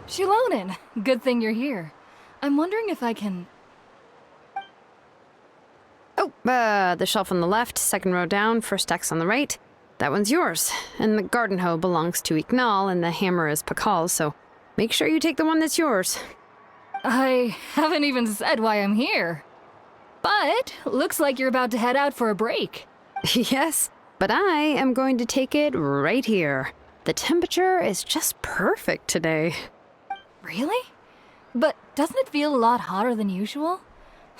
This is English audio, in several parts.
Shilonen, good thing you're here. I'm wondering if I can... Oh, the shelf on the left, second row down, first X on the right. That one's yours. And the garden hoe belongs to Iqnal, and the hammer is Pakal's, so make sure you take the one that's yours. I haven't even said why I'm here. But looks like you're about to head out for a break. Yes, but I am going to take it right here. The temperature is just perfect today. Really? But doesn't it feel a lot hotter than usual?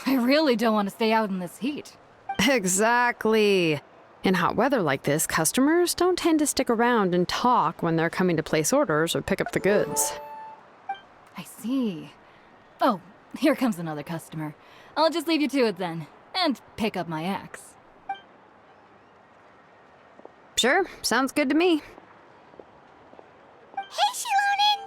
I really don't want to stay out in this heat. Exactly. In hot weather like this, customers don't tend to stick around and talk when they're coming to place orders or pick up the goods. I see. Oh, here comes another customer. I'll just leave you to it then, and pick up my axe. Sure, sounds good to me. Hey, Shilonen!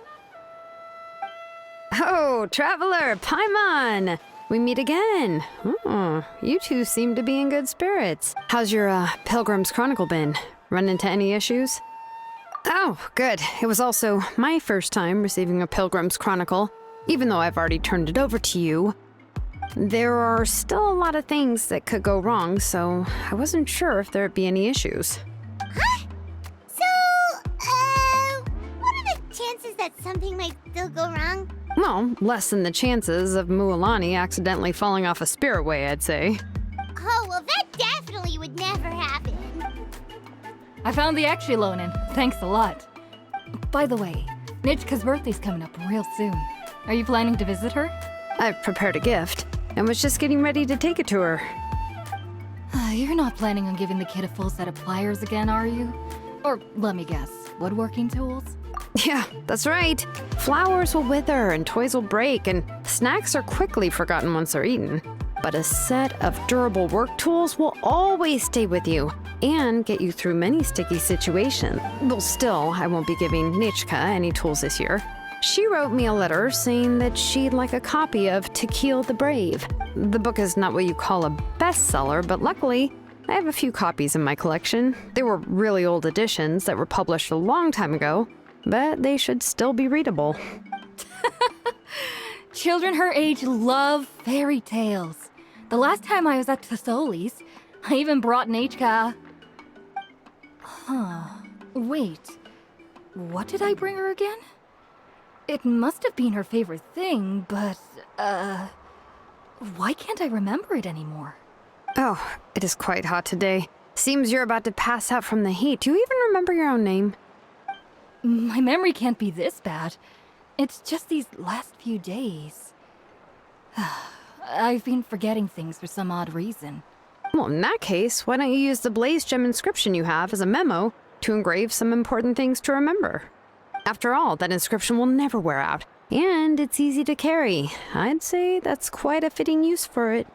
Oh, Traveler, Paimon! We meet again. Oh, you two seem to be in good spirits. How's your, Pilgrim's Chronicle been? Run into any issues? Oh, good. It was also my first time receiving a Pilgrim's Chronicle, even though I've already turned it over to you. There are still a lot of things that could go wrong, so I wasn't sure if there'd be any issues. Huh? So, what are the chances that something might still go wrong? Well, less than the chances of Mualani accidentally falling off a spiritway, I'd say. Oh, well, that definitely would never happen. I found the axe, Shilonen. Thanks a lot. By the way, Nitchka's birthday's coming up real soon. Are you planning to visit her? I've prepared a gift and was just getting ready to take it to her. You're not planning on giving the kid a full set of pliers again, are you? Or, let me guess, woodworking tools? Yeah, that's right. Flowers will wither and toys will break, and snacks are quickly forgotten once they're eaten. But a set of durable work tools will always stay with you and get you through many sticky situations. Well, still, I won't be giving Nitchka any tools this year. She wrote me a letter saying that she'd like a copy of To Kill the Brave. The book is not what you call a bestseller, but luckily, I have a few copies in my collection. They were really old editions that were published a long time ago, but they should still be readable. Children her age love fairy tales. The last time I was at Tasoli's, I even brought Nitchka... Wait. What did I bring her again? It must have been her favorite thing, but, why can't I remember it anymore? Oh, it is quite hot today. Seems you're about to pass out from the heat. Do you even remember your own name? My memory can't be this bad. It's just these last few days. I've been forgetting things for some odd reason. Well, in that case, why don't you use the blaze gem inscription you have as a memo to engrave some important things to remember? After all, that inscription will never wear out, and it's easy to carry. I'd say that's quite a fitting use for it.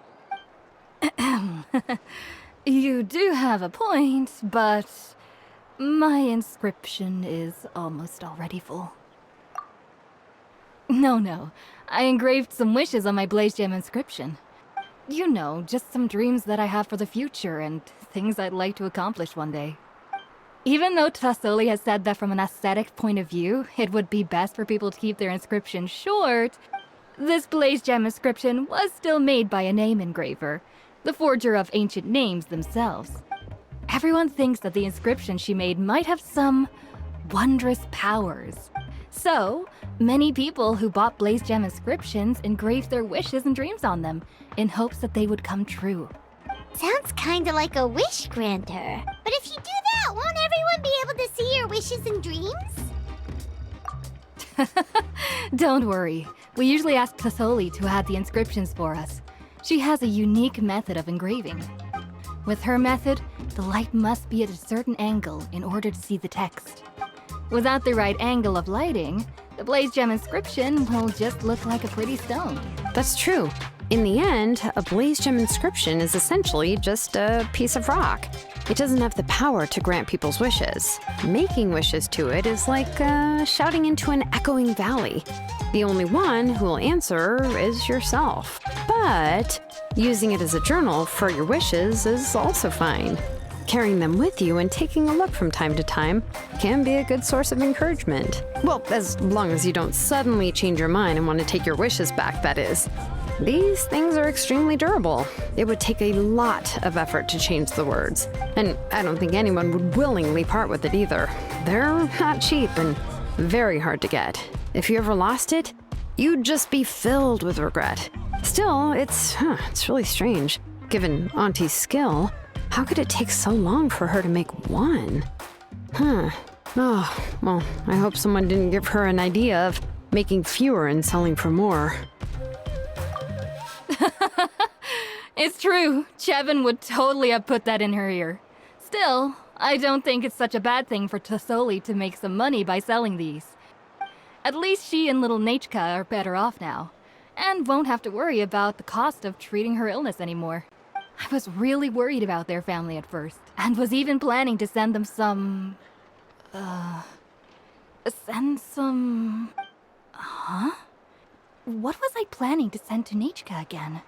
You do have a point, but my inscription is almost already full. No, I engraved some wishes on my blaze gem inscription. You know, just some dreams that I have for the future and things I'd like to accomplish one day. Even though Tasoli has said that from an aesthetic point of view, it would be best for people to keep their inscription short, this blaze gem inscription was still made by a name engraver, the forger of ancient names themselves. Everyone thinks that the inscription she made might have some wondrous powers. So, many people who bought blaze gem inscriptions engraved their wishes and dreams on them, in hopes that they would come true. Sounds kinda like a wish granter. But if you do that, won't everyone be able to see your wishes and dreams? Don't worry. We usually ask Tasoli to add the inscriptions for us. She has a unique method of engraving. With her method, the light must be at a certain angle in order to see the text. Without the right angle of lighting, the blaze gem inscription will just look like a pretty stone. That's true. In the end, a blaze gem inscription is essentially just a piece of rock. It doesn't have the power to grant people's wishes. Making wishes to it is like shouting into an echoing valley. The only one who will answer is yourself. But using it as a journal for your wishes is also fine. Carrying them with you and taking a look from time to time can be a good source of encouragement. Well, as long as you don't suddenly change your mind and want to take your wishes back, that is. These things are extremely durable. It would take a lot of effort to change the words, and I don't think anyone would willingly part with it either. They're not cheap and very hard to get. If you ever lost it, you'd just be filled with regret. Still, it's really strange. Given Auntie's skill, how could it take so long for her to make one? Oh, well, I hope someone didn't give her an idea of making fewer and selling for more. It's true. Chevin would totally have put that in her ear. Still, I don't think it's such a bad thing for Tasoli to make some money by selling these. At least she and little Nachka are better off now, and won't have to worry about the cost of treating her illness anymore. I was really worried about their family at first, and was even planning to send them some... Huh? What was I planning to send to Nachka again?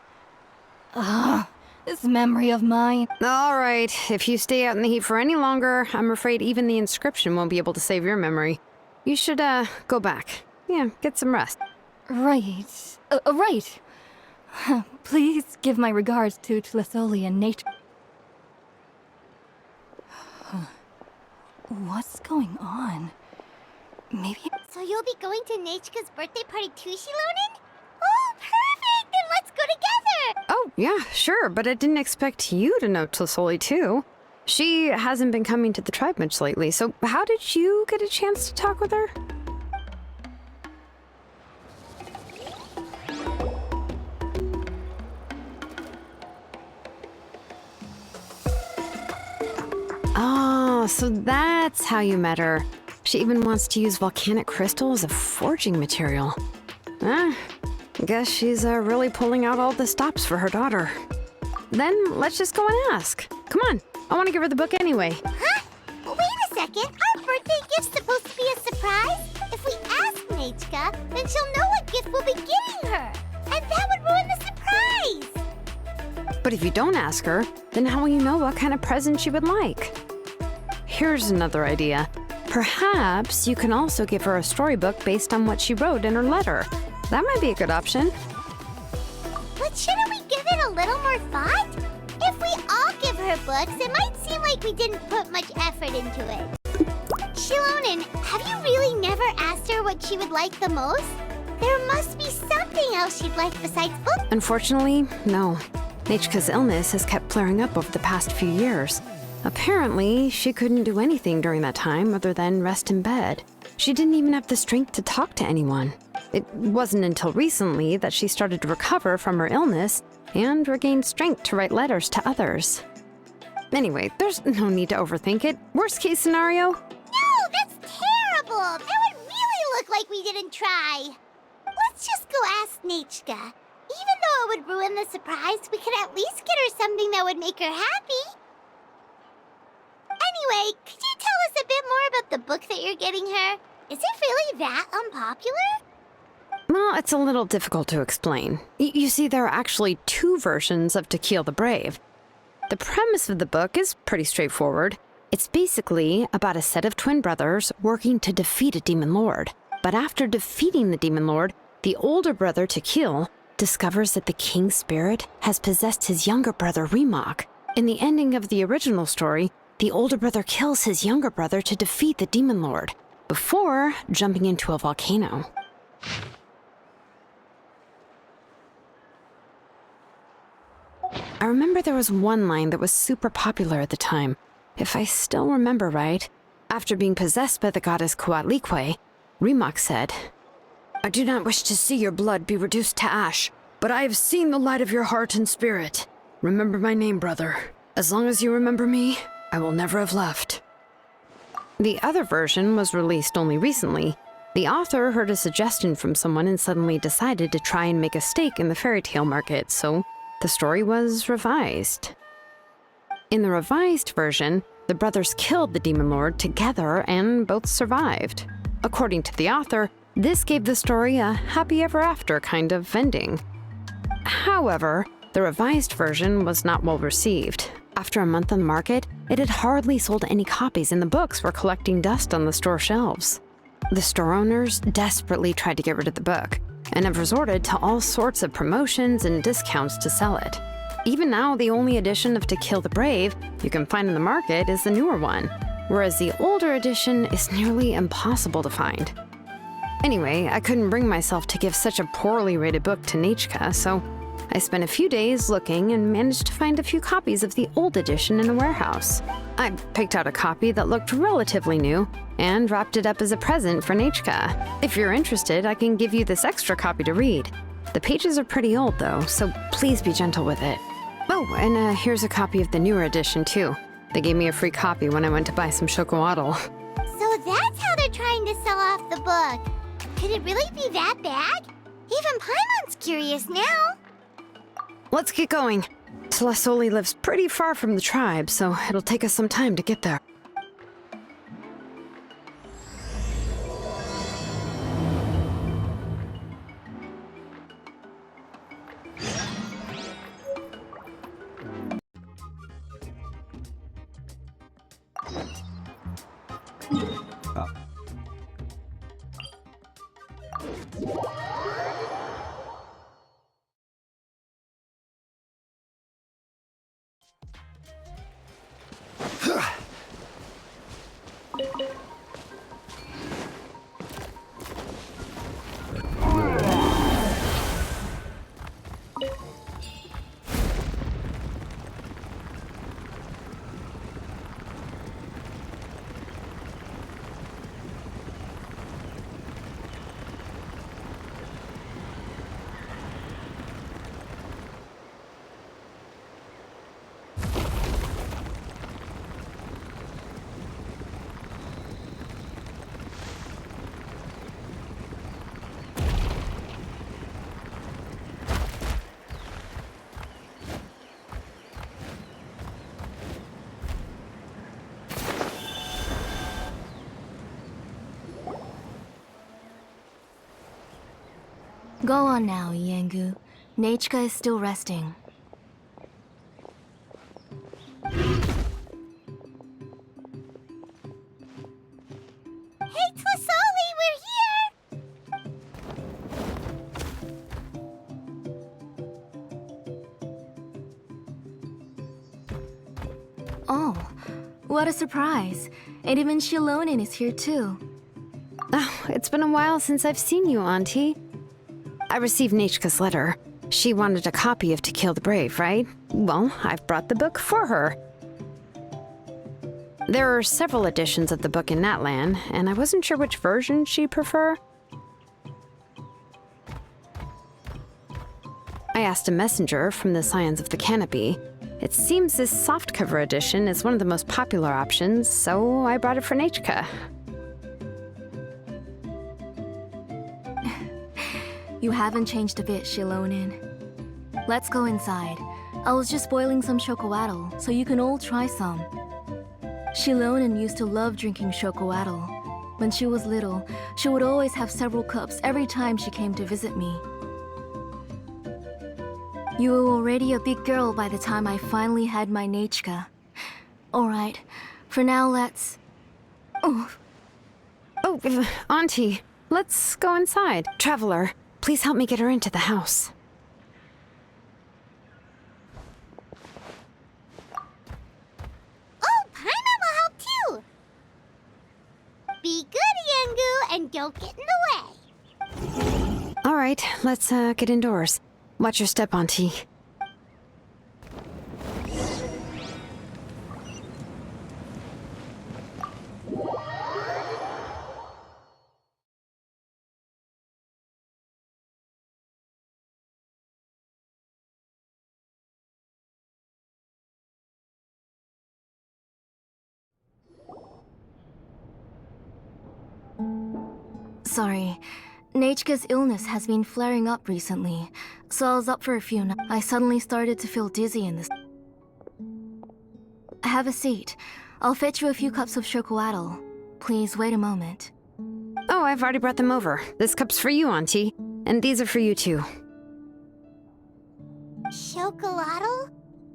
This memory of mine. All right, if you stay out in the heat for any longer, I'm afraid even the inscription won't be able to save your memory. You should, go back. Yeah, get some rest. Right. Right. Please give my regards to Tlisoli and Nachka. What's going on? Maybe... So you'll be going to Nachka's birthday party too, Shilonen? Oh, perfect! Then let's go together! Oh, yeah, sure, but I didn't expect you to know Tlisoli too. She hasn't been coming to the tribe much lately, so how did you get a chance to talk with her? Oh, so that's how you met her. She even wants to use volcanic crystal as a forging material. Guess she's really pulling out all the stops for her daughter. Then let's just go and ask. Come on, I want to give her the book anyway. Huh? Wait a second. Our birthday gift's supposed to be a surprise? If we ask Nachka, then she'll know what gift we'll be giving her. And that would ruin the surprise. But if you don't ask her, then how will you know what kind of present she would like? Here's another idea. Perhaps you can also give her a storybook based on what she wrote in her letter. That might be a good option. But shouldn't we give it a little more thought? If we all give her books, it might seem like we didn't put much effort into it. Shilonen, have you really never asked her what she would like the most? There must be something else she'd like besides books. Unfortunately, no. Nachka's illness has kept flaring up over the past few years. Apparently, she couldn't do anything during that time other than rest in bed. She didn't even have the strength to talk to anyone. It wasn't until recently that she started to recover from her illness and regained strength to write letters to others. Anyway, there's no need to overthink it. Worst case scenario? No, that's terrible! That would really look like we didn't try. Let's just go ask Nachka. Even though it would ruin the surprise, we could at least get her something that would make her happy. Anyway, could you tell us a bit more about the book that you're getting her? Is it really that unpopular? Well, it's a little difficult to explain. You see, there are actually two versions of To Kill the Brave. The premise of the book is pretty straightforward. It's basically about a set of twin brothers working to defeat a demon lord. But after defeating the demon lord, the older brother, To Kill, discovers that the king's spirit has possessed his younger brother, Remok. In the ending of the original story, the older brother kills his younger brother to defeat the demon lord, before jumping into a volcano. I remember there was one line that was super popular at the time. If I still remember right, after being possessed by the goddess Coatlicue, Remok said, "I do not wish to see your blood be reduced to ash, but I have seen the light of your heart and spirit. Remember my name, brother. As long as you remember me, I will never have left." The other version was released only recently. The author heard a suggestion from someone and suddenly decided to try and make a stake in the fairy tale market, so the story was revised. In the revised version, the brothers killed the demon lord together and both survived. According to the author, this gave the story a happy ever after kind of ending. However, the revised version was not well received. After a month on the market, it had hardly sold any copies and the books were collecting dust on the store shelves. The store owners desperately tried to get rid of the book and have resorted to all sorts of promotions and discounts to sell it. Even now, the only edition of To Kill the Brave you can find in the market is the newer one, whereas the older edition is nearly impossible to find. Anyway, I couldn't bring myself to give such a poorly rated book to Nechka, so I spent a few days looking and managed to find a few copies of the old edition in a warehouse. I picked out a copy that looked relatively new and wrapped it up as a present for Nechka. If you're interested, I can give you this extra copy to read. The pages are pretty old though, so please be gentle with it. Oh, and here's a copy of the newer edition too. They gave me a free copy when I went to buy some chocolatl. So that's how they're trying to sell off the book. Could it really be that bad? Even Paimon's curious now. Let's get going. Tlasoli lives pretty far from the tribe, so it'll take us some time to get there. Go on now, Yengu. Nechka is still resting. Hey, Tlasoli, we're here! Oh, what a surprise. And even Shilonin is here too. Oh, it's been a while since I've seen you, Auntie. I received Nechka's letter. She wanted a copy of To Kill the Brave, right? Well, I've brought the book for her. There are several editions of the book in Natlan, and I wasn't sure which version she'd prefer. I asked a messenger from the Scions of the Canopy. It seems this softcover edition is one of the most popular options, so I brought it for Nechka. You haven't changed a bit, Shilonin. Let's go inside. I was just boiling some chocolatl, so you can all try some. Shilonin used to love drinking chocolatl. When she was little, she would always have several cups every time she came to visit me. You were already a big girl by the time I finally had my Nechka. Alright, for now let's... Oh, Auntie, let's go inside. Traveler, please help me get her into the house. Oh, Paimon will help too! Be good, Yengu, and don't get in the way. All right, let's get indoors. Watch your step, Auntie. Sorry. Nechka's illness has been flaring up recently, so I was up for a few nights. I suddenly started to feel dizzy in this. Have a seat. I'll fetch you a few cups of chocolatl. Please wait a moment. Oh, I've already brought them over. This cup's for you, Auntie. And these are for you, too. Chocolatl?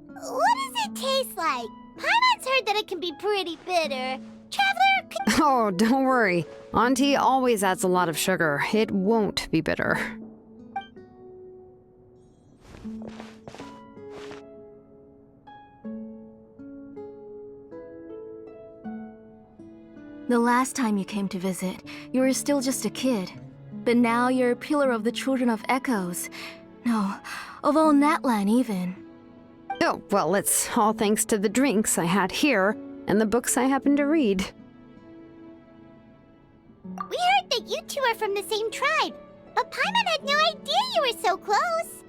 What does it taste like? Paimon's heard that it can be pretty bitter. Traveler, could Oh, don't worry. Auntie always adds a lot of sugar. It won't be bitter. The last time you came to visit, you were still just a kid. But now you're a pillar of the children of Echoes. No, of all Natlan even. Oh, well, it's all thanks to the drinks I had here and the books I happened to read. we heard that you two are from the same tribe, but Paimon had no idea you were so close.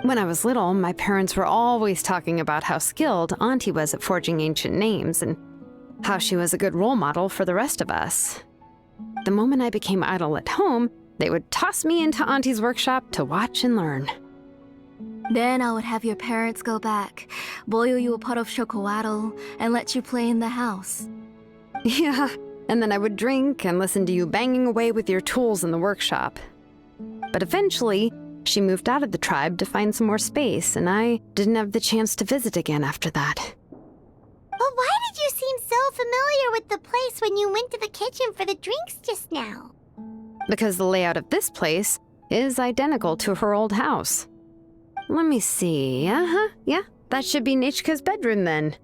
When I was little, my parents were always talking about how skilled Auntie was at forging ancient names and how she was a good role model for the rest of us. The moment I became idle at home, they would toss me into Auntie's workshop to watch and learn. Then I would have your parents go back, boil you a pot of chocolatl, and let you play in the house. Yeah, and then I would drink and listen to you banging away with your tools in the workshop. But eventually, she moved out of the tribe to find some more space, and I didn't have the chance to visit again after that. But why did you seem so familiar with the place when you went to the kitchen for the drinks just now? Because the layout of this place is identical to her old house. Let me see. Yeah, that should be Nechka's bedroom then.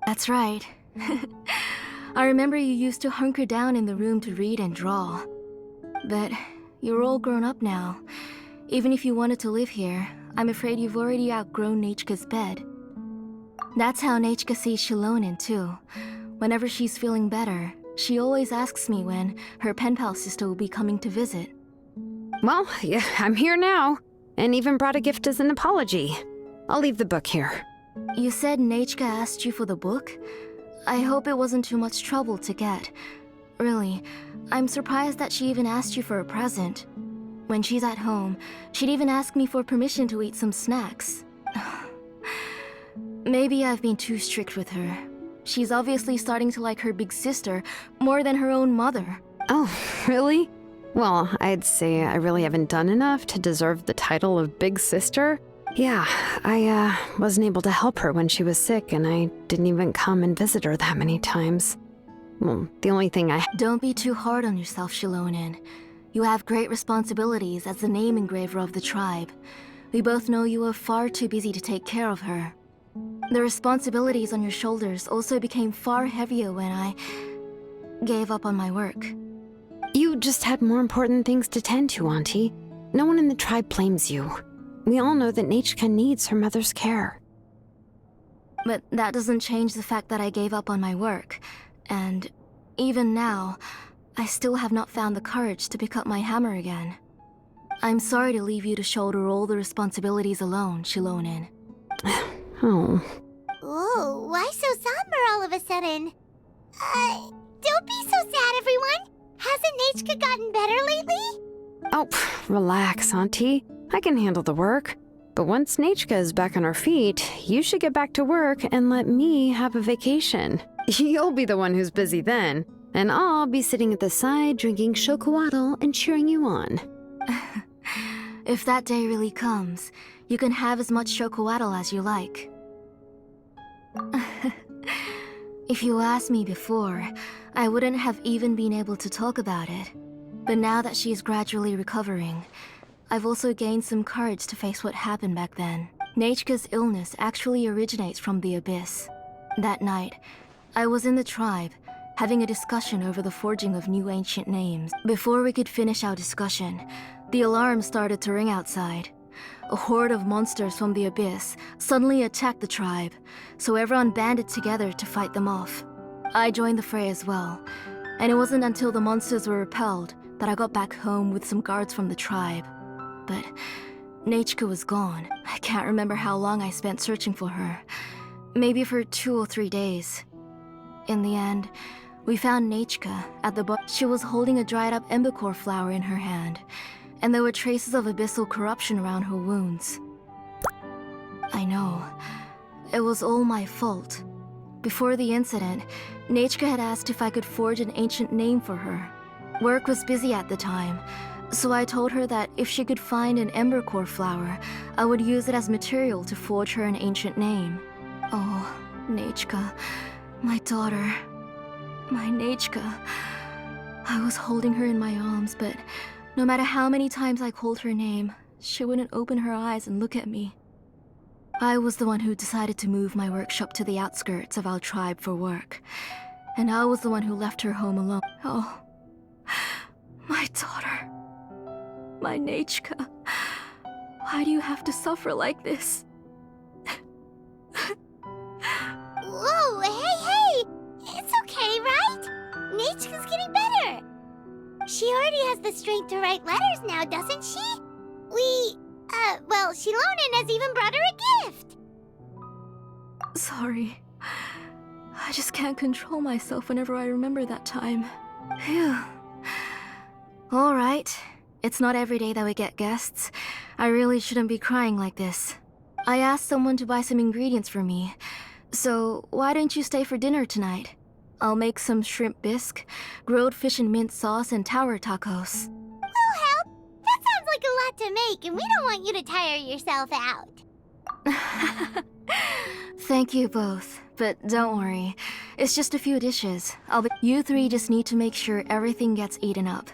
That's right. I remember you used to hunker down in the room to read and draw. But you're all grown up now. Even if you wanted to live here, I'm afraid you've already outgrown Nechka's bed. That's how Nechka sees Shilonen too. Whenever she's feeling better, she always asks me when her pen pal sister will be coming to visit. Well, yeah, I'm here now, and even brought a gift as an apology. I'll leave the book here. You said Nechka asked you for the book? I hope it wasn't too much trouble to get. Really, I'm surprised that she even asked you for a present. When she's at home, she'd even ask me for permission to eat some snacks. Maybe I've been too strict with her. She's obviously starting to like her big sister more than her own mother. Oh, really? Well, I'd say I really haven't done enough to deserve the title of Big Sister. Yeah, I wasn't able to help her when she was sick, and I didn't even come and visit her that many times. Well, the only thing Don't be too hard on yourself, Shilonen. You have great responsibilities as the name engraver of the tribe. We both know you are far too busy to take care of her. The responsibilities on your shoulders also became far heavier when I gave up on my work. You just had more important things to tend to, Auntie. No one in the tribe blames you. We all know that Nechka needs her mother's care. But that doesn't change the fact that I gave up on my work. And even now, I still have not found the courage to pick up my hammer again. I'm sorry to leave you to shoulder all the responsibilities alone, Shilonen. Oh. Ooh, why so somber all of a sudden? Don't be so sad, everyone. Hasn't Nechka gotten better lately? Oh, relax, Auntie. I can handle the work. But once Nechka is back on her feet, you should get back to work and let me have a vacation. You'll be the one who's busy then, and I'll be sitting at the side drinking chocolatl and cheering you on. If that day really comes, you can have as much chocolatl as you like. If you asked me before, I wouldn't have even been able to talk about it. But now that she's gradually recovering, I've also gained some courage to face what happened back then. Nechka's illness actually originates from the Abyss. That night, I was in the tribe, having a discussion over the forging of new ancient names. Before we could finish our discussion, the alarm started to ring outside. A horde of monsters from the Abyss suddenly attacked the tribe, so everyone banded together to fight them off. I joined the fray as well, and it wasn't until the monsters were repelled that I got back home with some guards from the tribe. But Nechka was gone. I can't remember how long I spent searching for her. Maybe for 2 or 3 days. In the end, we found Nechka at the She was holding a dried up embercore flower in her hand, and there were traces of abyssal corruption around her wounds. I know. It was all my fault. Before the incident, Nechka had asked if I could forge an ancient name for her. Work was busy at the time, so I told her that if she could find an embercore flower, I would use it as material to forge her an ancient name. Oh, Nachka, my daughter. My Nachka. I was holding her in my arms, but no matter how many times I called her name, she wouldn't open her eyes and look at me. I was the one who decided to move my workshop to the outskirts of our tribe for work. And I was the one who left her home alone. Oh, my daughter. My Nachka. Why do you have to suffer like this? Whoa, hey! It's okay, right? Nachka's getting better. She already has the strength to write letters now, doesn't she? Well, Shilonen has even brought her a gift. Sorry. I just can't control myself whenever I remember that time. Phew. Alright. It's not every day that we get guests. I really shouldn't be crying like this. I asked someone to buy some ingredients for me. So, why don't you stay for dinner tonight? I'll make some shrimp bisque, grilled fish and mint sauce, and tower tacos. We'll help. That sounds like a lot to make, and we don't want you to tire yourself out. Thank you both, but don't worry. It's just a few dishes. You three just need to make sure everything gets eaten up.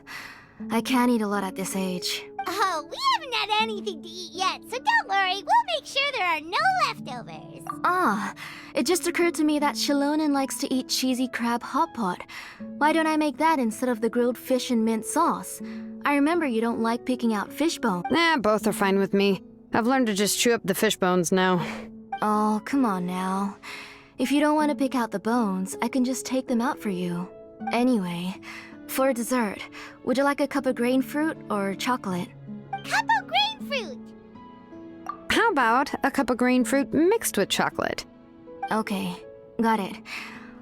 I can't eat a lot at this age. Oh, we haven't had anything to eat yet, so don't worry. We'll make sure there are no leftovers. Ah, it just occurred to me that Shilonen likes to eat cheesy crab hot pot. Why don't I make that instead of the grilled fish and mint sauce? I remember you don't like picking out fish bone. Both are fine with me. I've learned to just chew up the fish bones now. Oh, come on now. If you don't want to pick out the bones, I can just take them out for you. Anyway, for dessert, would you like a cup of grain fruit or chocolate? Cup of grain fruit. How about a cup of green fruit mixed with chocolate? Okay, got it.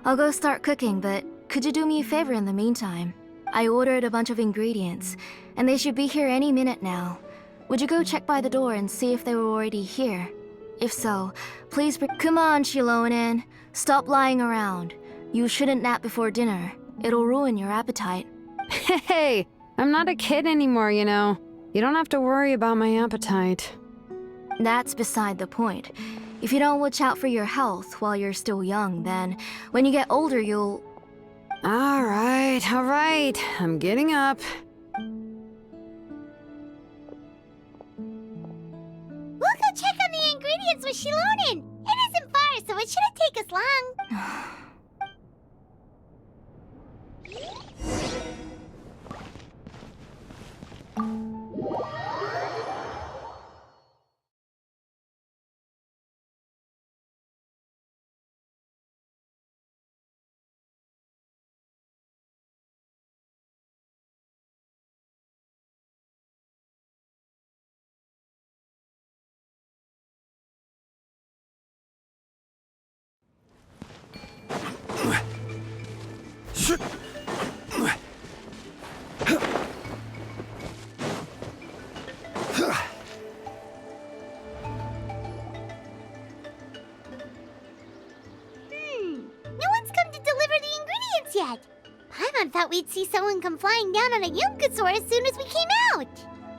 I'll go start cooking, but could you do me a favor in the meantime? I ordered a bunch of ingredients, and they should be here any minute now. Would you go check by the door and see if they were already here? If so, please Come on, Shilonen. Stop lying around. You shouldn't nap before dinner. It'll ruin your appetite. Hey, I'm not a kid anymore, you know. You don't have to worry about my appetite. That's beside the point. If you don't watch out for your health while you're still young, then when you get older, you'll... All right. I'm getting up. We'll go check on the ingredients with Shilonen. It isn't far, so it shouldn't take us long. Yet. Paimon thought we'd see someone come flying down on a Yunkasaur as soon as we came out.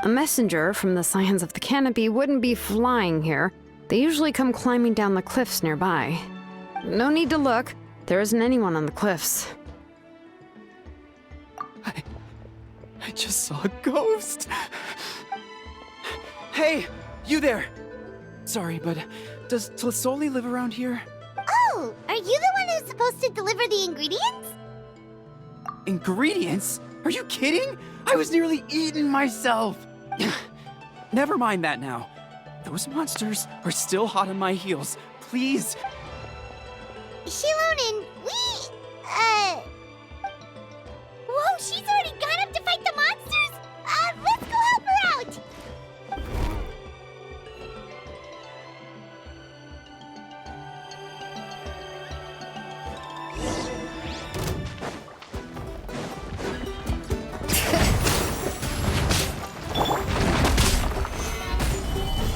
A messenger from the Scions of the Canopy wouldn't be flying here. They usually come climbing down the cliffs nearby. No need to look. There isn't anyone on the cliffs. I just saw a ghost. Hey, you there! Sorry, but does Tlasoli live around here? Oh, are you the one who's supposed to deliver the ingredients? Ingredients? Are you kidding? I was nearly eaten myself! Never mind that now. Those monsters are still hot on my heels. Please. Shilonen, Whoa, she's already gone up to fight the monsters? Let's go help her out!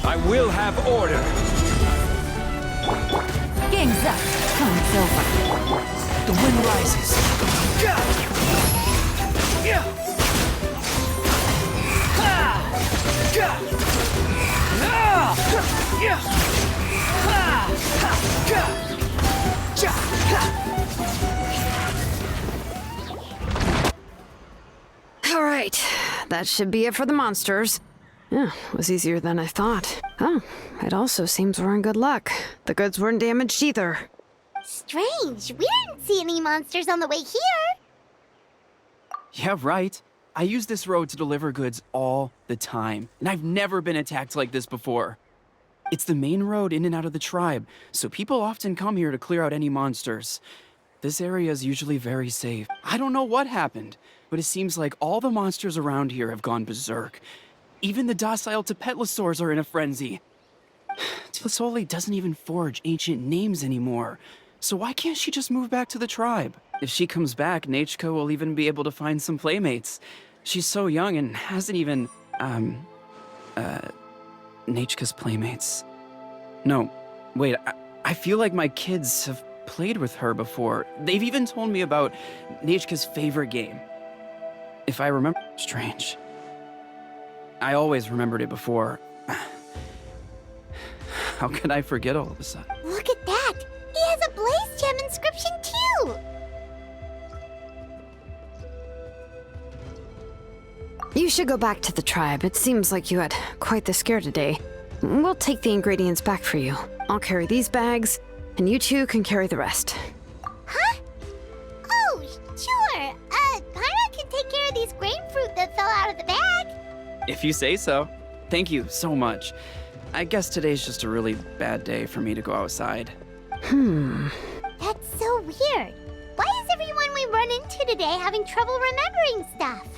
I will have order. Game's up. Time's over. The wind rises. All right, that should be it for the monsters. Yeah, it was easier than I thought. Oh, it also seems we're in good luck. The goods weren't damaged either. Strange. We didn't see any monsters on the way here. Yeah, right. I use this road to deliver goods all the time, and I've never been attacked like this before. It's the main road in and out of the tribe, so people often come here to clear out any monsters. This area is usually very safe. I don't know what happened, but it seems like all the monsters around here have gone berserk. Even the docile Tepetlosaurs are in a frenzy. Tlisoli doesn't even forge ancient names anymore, so why can't she just move back to the tribe? If she comes back, Nachka will even be able to find some playmates. She's so young and hasn't even, Nachka's playmates. No, wait, I feel like my kids have played with her before. They've even told me about Nachka's favorite game. If I remember, strange. I always remembered it before. How could I forget all of a sudden? Look at that. He has a blaze gem inscription too. You should go back to the tribe. It seems like you had quite the scare today. We'll take the ingredients back for you. I'll carry these bags, and you two can carry the rest. Huh? Oh, sure. Paimon can take care of these grain fruit that fell out of the bag. If you say so. Thank you so much. I guess today's just a really bad day for me to go outside. That's so weird. Why is everyone we run into today having trouble remembering stuff?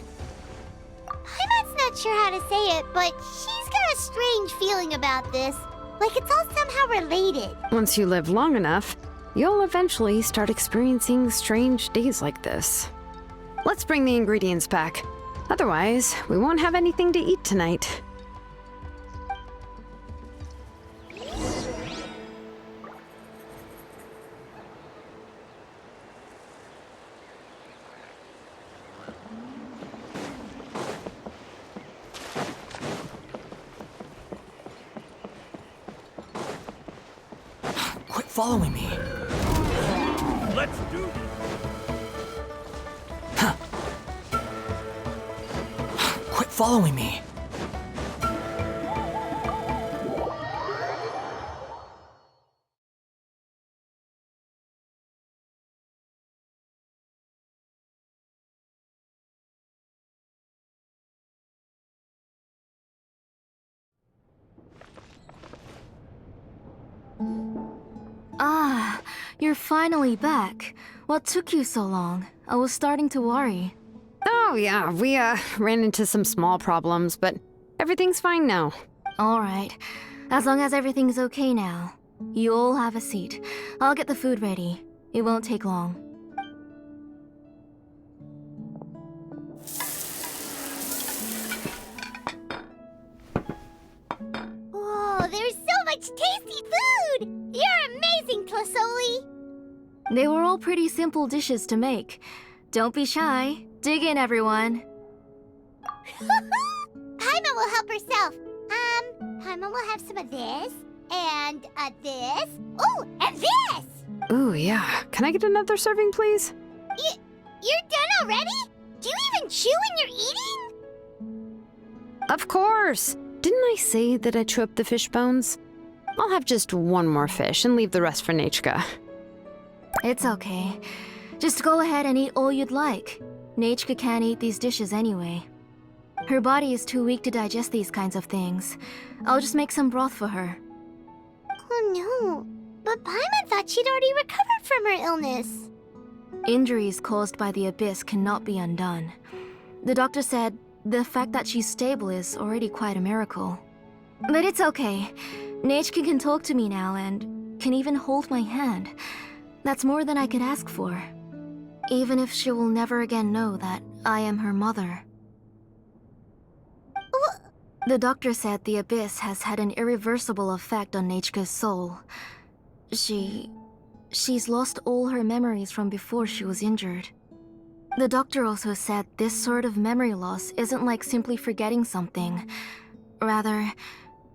Paimon's not sure how to say it, but she's got a strange feeling about this. Like it's all somehow related. Once you live long enough, you'll eventually start experiencing strange days like this. Let's bring the ingredients back. Otherwise, we won't have anything to eat tonight. Quit following me. Let's do Quit following me. Ah, you're finally back. What took you so long? I was starting to worry. Oh yeah, we ran into some small problems, but everything's fine now. All right. As long as everything's okay now. You all have a seat. I'll get the food ready. It won't take long. Whoa, there's so much tasty food! You're amazing, Tlisoli! They were all pretty simple dishes to make. Don't be shy. Dig in, everyone. Paimon will help herself. Paimon will have some of this, and this. Oh, and this! Ooh, yeah. Can I get another serving, please? You're done already? Do you even chew when you're eating? Of course! Didn't I say that I chew up the fish bones? I'll have just one more fish and leave the rest for Nachka. It's okay. Just go ahead and eat all you'd like. Nachka can't eat these dishes anyway. Her body is too weak to digest these kinds of things. I'll just make some broth for her. Oh no, but Paimon thought she'd already recovered from her illness. Injuries caused by the abyss cannot be undone. The doctor said the fact that she's stable is already quite a miracle. But it's okay. Nachka can talk to me now and can even hold my hand. That's more than I could ask for. Even if she will never again know that I am her mother. The doctor said the abyss has had an irreversible effect on Nachka's soul. She's lost all her memories from before she was injured. The doctor also said this sort of memory loss isn't like simply forgetting something. Rather,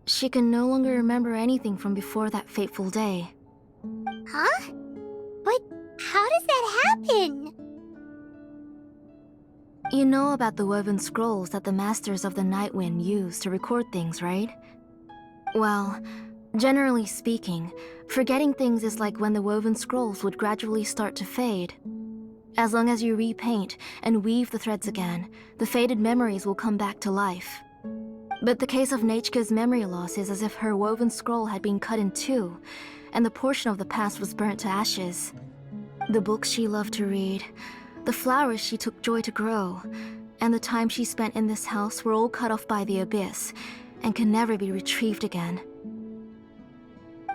she can no longer remember anything from before that fateful day. Huh? But how does that happen? You know about the woven scrolls that the Masters of the Night Wind use to record things, right? Well, generally speaking, forgetting things is like when the woven scrolls would gradually start to fade. As long as you repaint and weave the threads again, the faded memories will come back to life. But the case of Nechka's memory loss is as if her woven scroll had been cut in two, and the portion of the past was burnt to ashes. The books she loved to read, the flowers she took joy to grow, and the time she spent in this house were all cut off by the abyss and can never be retrieved again.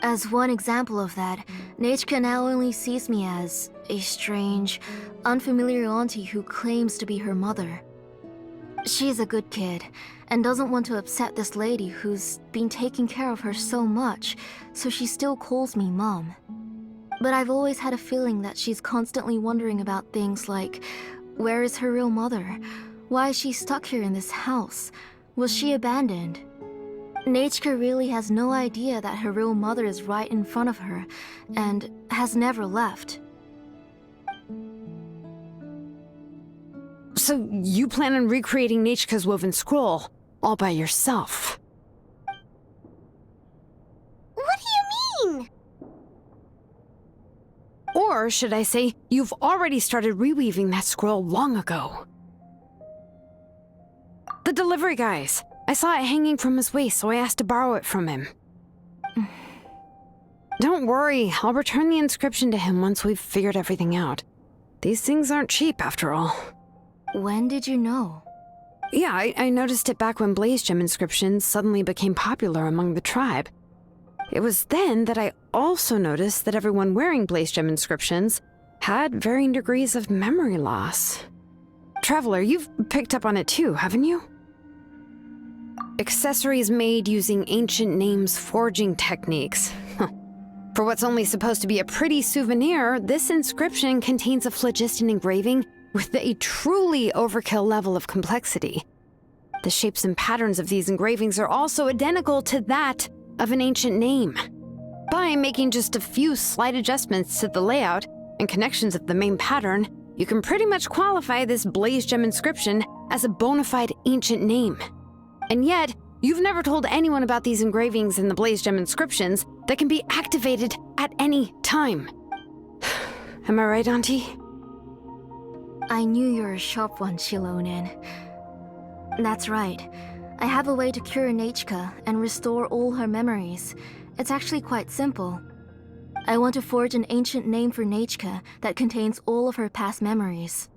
As one example of that, Nechka now only sees me as a strange, unfamiliar auntie who claims to be her mother. She's a good kid and doesn't want to upset this lady who's been taking care of her so much, so she still calls me Mom. But I've always had a feeling that she's constantly wondering about things like, where is her real mother? Why is she stuck here in this house? Was she abandoned? Nechka really has no idea that her real mother is right in front of her and has never left. So you plan on recreating Nechka's woven scroll all by yourself? What do you mean? Or should I say, you've already started reweaving that scroll long ago. The delivery guys. I saw it hanging from his waist, so I asked to borrow it from him. Don't worry, I'll return the inscription to him once we've figured everything out. These things aren't cheap, after all. When did you know? Yeah, I noticed it back when blaze gem inscriptions suddenly became popular among the tribe. It was then that I also noticed that everyone wearing blaze gem inscriptions had varying degrees of memory loss. Traveler, you've picked up on it too, haven't you? Accessories made using ancient names forging techniques. For what's only supposed to be a pretty souvenir, this inscription contains a phlogiston engraving with a truly overkill level of complexity. The shapes and patterns of these engravings are also identical to that of an ancient name. By making just a few slight adjustments to the layout and connections of the main pattern, you can pretty much qualify this blaze gem inscription as a bona fide ancient name. And yet, you've never told anyone about these engravings in the blaze gem inscriptions that can be activated at any time. Am I right, Auntie? I knew you were a sharp one, Shilonin. That's right. I have a way to cure Nechka and restore all her memories. It's actually quite simple. I want to forge an ancient name for Nechka that contains all of her past memories.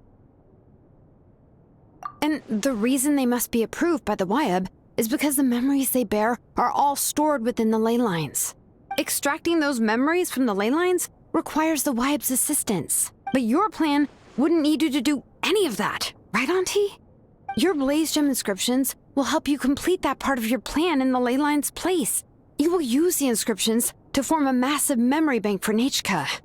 And the reason they must be approved by the Wyab is because the memories they bear are all stored within the ley lines. Extracting those memories from the ley lines requires the Wyab's assistance. But your plan wouldn't need you to do any of that, right, Auntie? Your blaze gem inscriptions will help you complete that part of your plan in the ley line's place. You will use the inscriptions to form a massive memory bank for Nechka.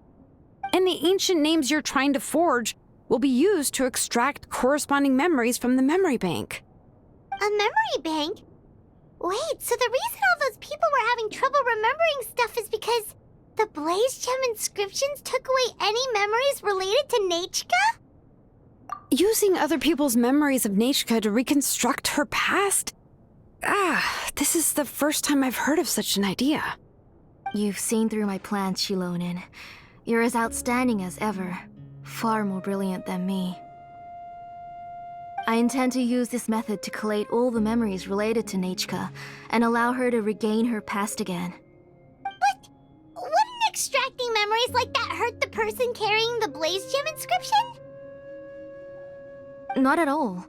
And the ancient names you're trying to forge will be used to extract corresponding memories from the memory bank. A memory bank? Wait, so the reason all those people were having trouble remembering stuff is because the blaze gem inscriptions took away any memories related to Nechka? Using other people's memories of Nechka to reconstruct her past? This is the first time I've heard of such an idea. You've seen through my plans, Shilonin. You're as outstanding as ever. Far more brilliant than me. I intend to use this method to collate all the memories related to Nechka and allow her to regain her past again. But wouldn't extracting memories like that hurt the person carrying the blaze gem inscription? Not at all.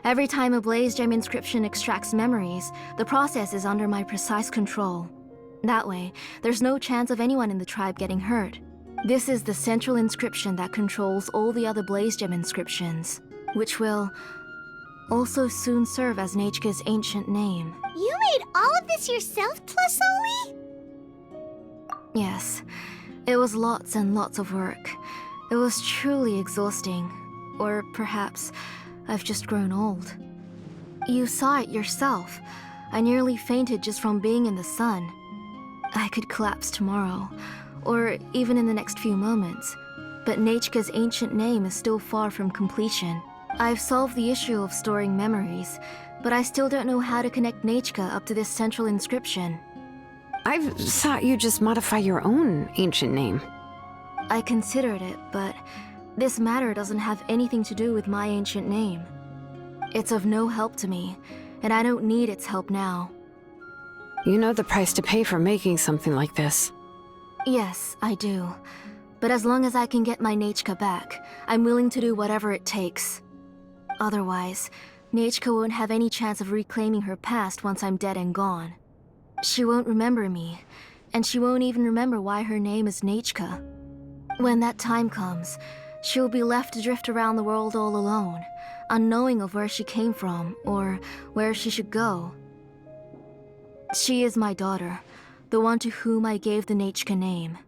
Every time a blaze gem inscription extracts memories, the process is under my precise control. That way, there's no chance of anyone in the tribe getting hurt. This is the central inscription that controls all the other blaze gem inscriptions, which will also soon serve as Nechka's ancient name. You made all of this yourself, Tlasoli? Yes, it was lots and lots of work. It was truly exhausting. Or perhaps I've just grown old. You saw it yourself. I nearly fainted just from being in the sun. I could collapse tomorrow, or even in the next few moments. But Nechka's ancient name is still far from completion. I've solved the issue of storing memories, but I still don't know how to connect Nechka up to this central inscription. I thought you just modify your own ancient name. I considered it, but this matter doesn't have anything to do with my ancient name. It's of no help to me, and I don't need its help now. You know the price to pay for making something like this. Yes, I do. But as long as I can get my Nechka back, I'm willing to do whatever it takes. Otherwise, Nechka won't have any chance of reclaiming her past once I'm dead and gone. She won't remember me, and she won't even remember why her name is Nechka. When that time comes, she'll be left to drift around the world all alone, unknowing of where she came from or where she should go. She is my daughter, the one to whom I gave the Nechka name.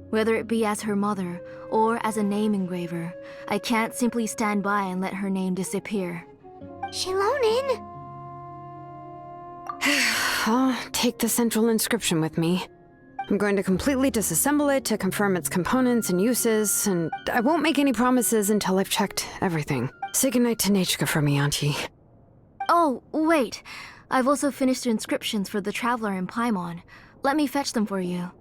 Whether it be as her mother or as a name engraver, I can't simply stand by and let her name disappear. Shilonin! I'll take the central inscription with me. I'm going to completely disassemble it to confirm its components and uses, and I won't make any promises until I've checked everything. Say goodnight to Nechka for me, Auntie. Oh, wait. I've also finished the inscriptions for the Traveler in Paimon. Let me fetch them for you.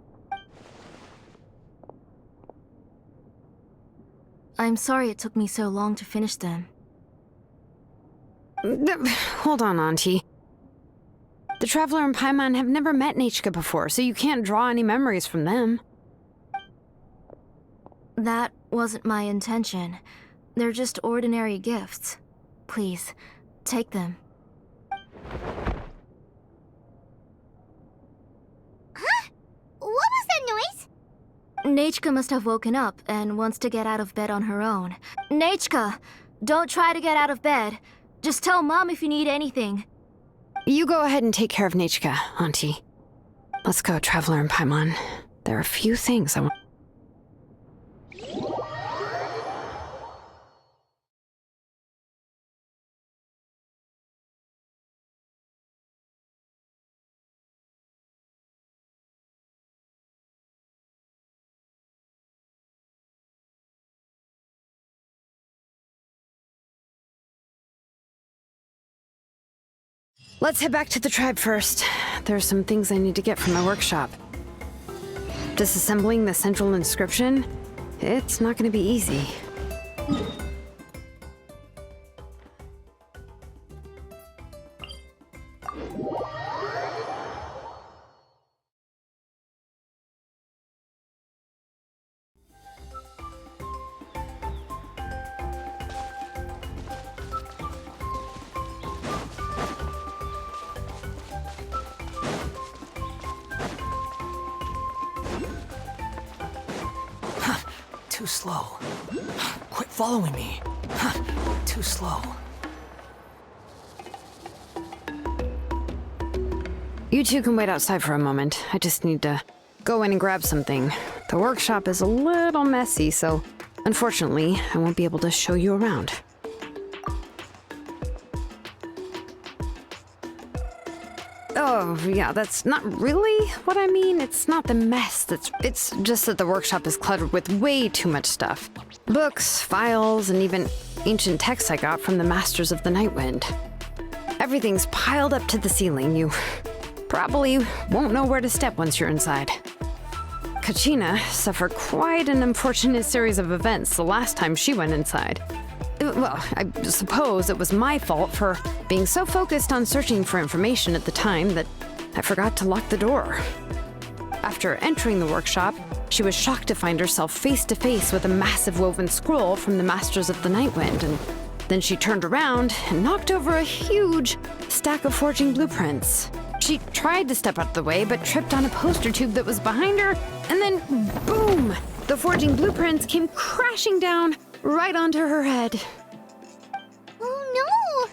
I'm sorry it took me so long to finish them. Hold on, Auntie. The Traveler and Paimon have never met Nechka before, so you can't draw any memories from them. That wasn't my intention. They're just ordinary gifts. Please, take them. Huh? What was that noise? Nechka must have woken up and wants to get out of bed on her own. Nechka! Don't try to get out of bed. Just tell Mom if you need anything. You go ahead and take care of Nechka, Auntie. Let's go, Traveler and Paimon. There are a few things I want. Let's head back to the tribe first. There are some things I need to get from my workshop. Disassembling the central inscription? It's not going to be easy. Too slow. Quit following me. Too slow. You two can wait outside for a moment. I just need to go in and grab something. The workshop is a little messy, so unfortunately, I won't be able to show you around. Oh, yeah, that's not really what I mean. It's not the mess it's just that the workshop is cluttered with way too much stuff. Books, files, and even ancient texts I got from the Masters of the Nightwind. Everything's piled up to the ceiling. You probably won't know where to step once you're inside. Kachina suffered quite an unfortunate series of events the last time she went inside. Well, I suppose it was my fault for being so focused on searching for information at the time that I forgot to lock the door. After entering the workshop, she was shocked to find herself face to face with a massive woven scroll from the Masters of the Nightwind, and then she turned around and knocked over a huge stack of forging blueprints. She tried to step out of the way, but tripped on a poster tube that was behind her, and then boom! The forging blueprints came crashing down right onto her head. Oh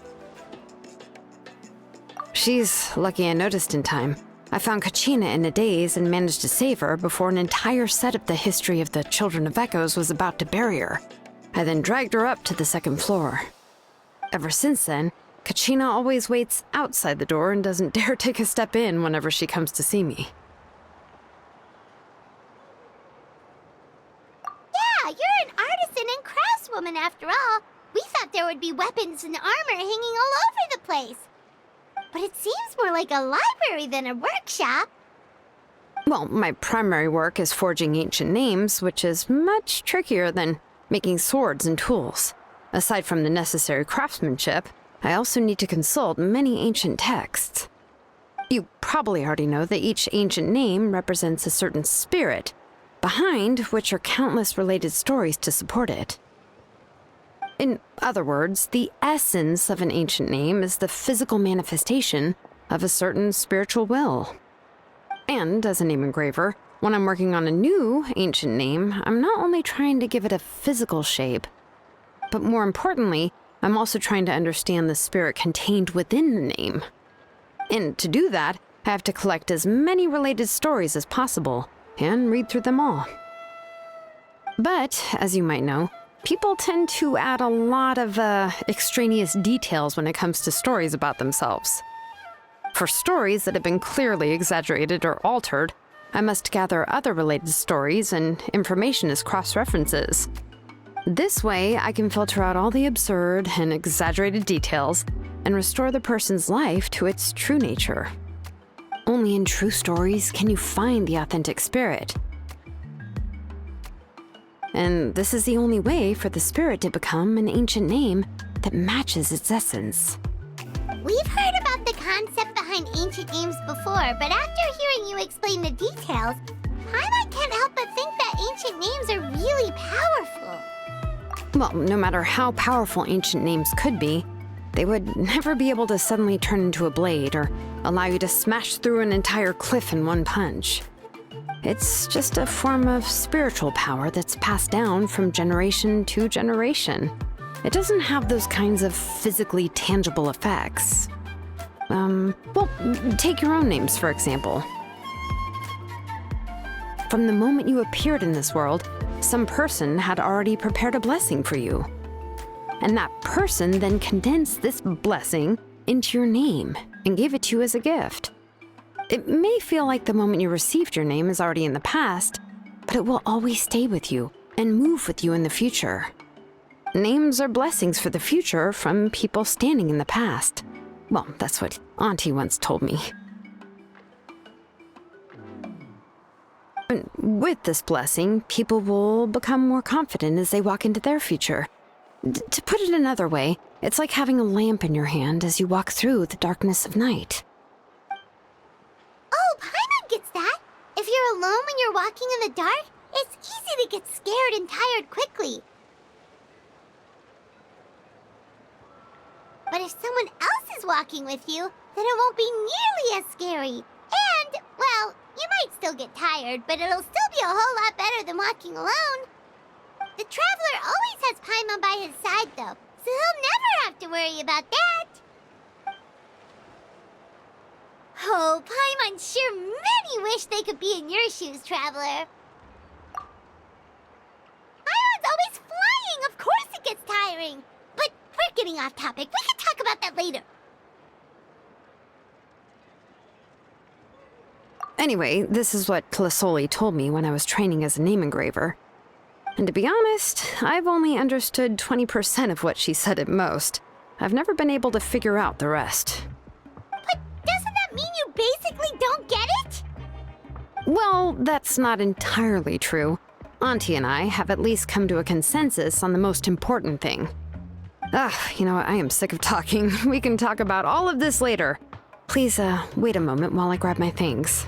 no! She's lucky I noticed in time. I found Kachina in a daze and managed to save her before an entire set of the history of the Children of Echoes was about to bury her. I then dragged her up to the second floor. Ever since then, Kachina always waits outside the door and doesn't dare take a step in whenever she comes to see me. woman after all. We thought there would be weapons and armor hanging all over the place. But it seems more like a library than a workshop. Well, my primary work is forging ancient names, which is much trickier than making swords and tools. Aside from the necessary craftsmanship, I also need to consult many ancient texts. You probably already know that each ancient name represents a certain spirit, behind which are countless related stories to support it. In other words, the essence of an ancient name is the physical manifestation of a certain spiritual will. And as a name engraver, when I'm working on a new ancient name, I'm not only trying to give it a physical shape, but more importantly, I'm also trying to understand the spirit contained within the name. And to do that, I have to collect as many related stories as possible and read through them all. But, as you might know, people tend to add a lot of extraneous details when it comes to stories about themselves. For stories that have been clearly exaggerated or altered, I must gather other related stories and information as cross-references. This way, I can filter out all the absurd and exaggerated details and restore the person's life to its true nature. Only in true stories can you find the authentic spirit. And this is the only way for the spirit to become an ancient name that matches its essence. We've heard about the concept behind ancient names before, but after hearing you explain the details, Paimon can't help but think that ancient names are really powerful. Well, no matter how powerful ancient names could be, they would never be able to suddenly turn into a blade or allow you to smash through an entire cliff in one punch. It's just a form of spiritual power that's passed down from generation to generation. It doesn't have those kinds of physically tangible effects. Well, take your own names, for example. From the moment you appeared in this world, some person had already prepared a blessing for you. And that person then condensed this blessing into your name and gave it to you as a gift. It may feel like the moment you received your name is already in the past, but it will always stay with you and move with you in the future. Names are blessings for the future from people standing in the past. Well, that's what Auntie once told me. And with this blessing, people will become more confident as they walk into their future. To put it another way, it's like having a lamp in your hand as you walk through the darkness of night. Oh, Paimon gets that. If you're alone when you're walking in the dark, it's easy to get scared and tired quickly. But if someone else is walking with you, then it won't be nearly as scary. And, well, you might still get tired, but it'll still be a whole lot better than walking alone. The Traveler always has Paimon by his side, though, so he'll never have to worry about that. Oh, Paimon sure many wish they could be in your shoes, Traveler. Paimon's always flying, of course it gets tiring. But we're getting off topic. We can talk about that later. Anyway, this is what Clisoli told me when I was training as a name engraver. And to be honest, I've only understood 20% of what she said at most. I've never been able to figure out the rest. But doesn't that mean you basically don't get it? Well, that's not entirely true. Auntie and I have at least come to a consensus on the most important thing. You know, I am sick of talking. We can talk about all of this later. Please, wait a moment while I grab my things.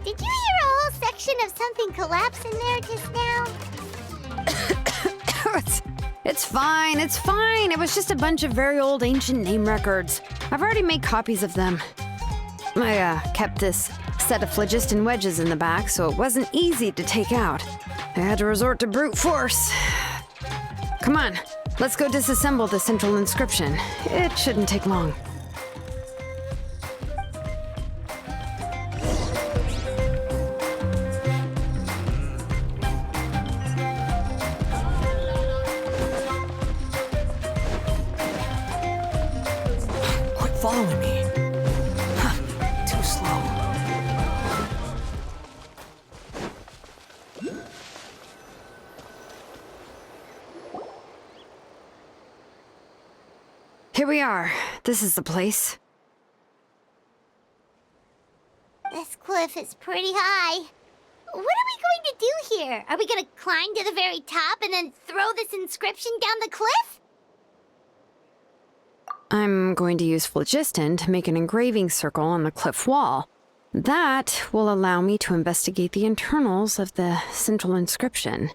Did you hear a whole section of something collapse in there just now? It's fine, it's fine. It was just a bunch of very old ancient name records. I've already made copies of them. I kept this set of phlogiston wedges in the back, so it wasn't easy to take out. I had to resort to brute force. Come on, let's go disassemble the central inscription. It shouldn't take long. following me. Huh, too slow. Here we are. This is the place. This cliff is pretty high. What are we going to do here? Are we going to climb to the very top and then throw this inscription down the cliff? I'm going to use phlogiston to make an engraving circle on the cliff wall. That will allow me to investigate the internals of the central inscription.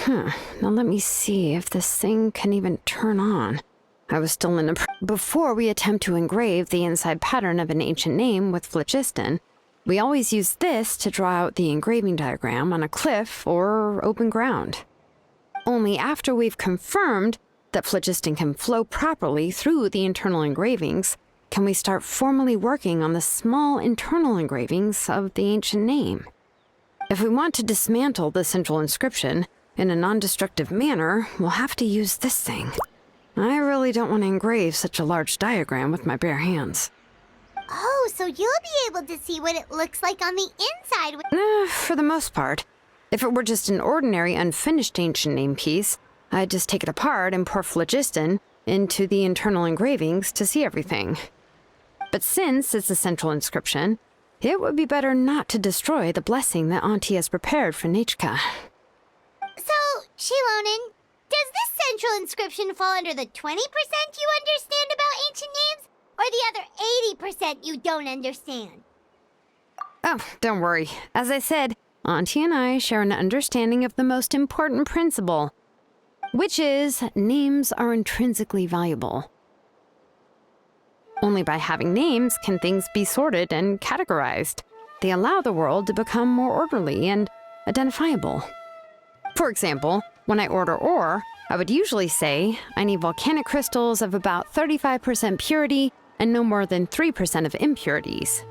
Now let me see if this thing can even turn on. I was still in before we attempt to engrave the inside pattern of an ancient name with phlogiston, we always use this to draw out the engraving diagram on a cliff or open ground. Only after we've confirmed that phlogiston can flow properly through the internal engravings can we start formally working on the small internal engravings of the ancient name. If we want to dismantle the central inscription in a non-destructive manner, we'll have to use this thing. I really don't want to engrave such a large diagram with my bare hands. Oh, so you'll be able to see what it looks like on the inside with... For the most part. If it were just an ordinary unfinished ancient name piece, I'd just take it apart and pour phlogiston into the internal engravings to see everything. But since it's a central inscription, it would be better not to destroy the blessing that Auntie has prepared for Nechka. So, Shilonen, does this central inscription fall under the 20% you understand about ancient names? Or the other 80% you don't understand? Oh, don't worry. As I said, Auntie and I share an understanding of the most important principle, which is names are intrinsically valuable. Only by having names can things be sorted and categorized. They allow the world to become more orderly and identifiable. For example, when I order ore, I would usually say I need volcanic crystals of about 35% purity and no more than 3% of impurities.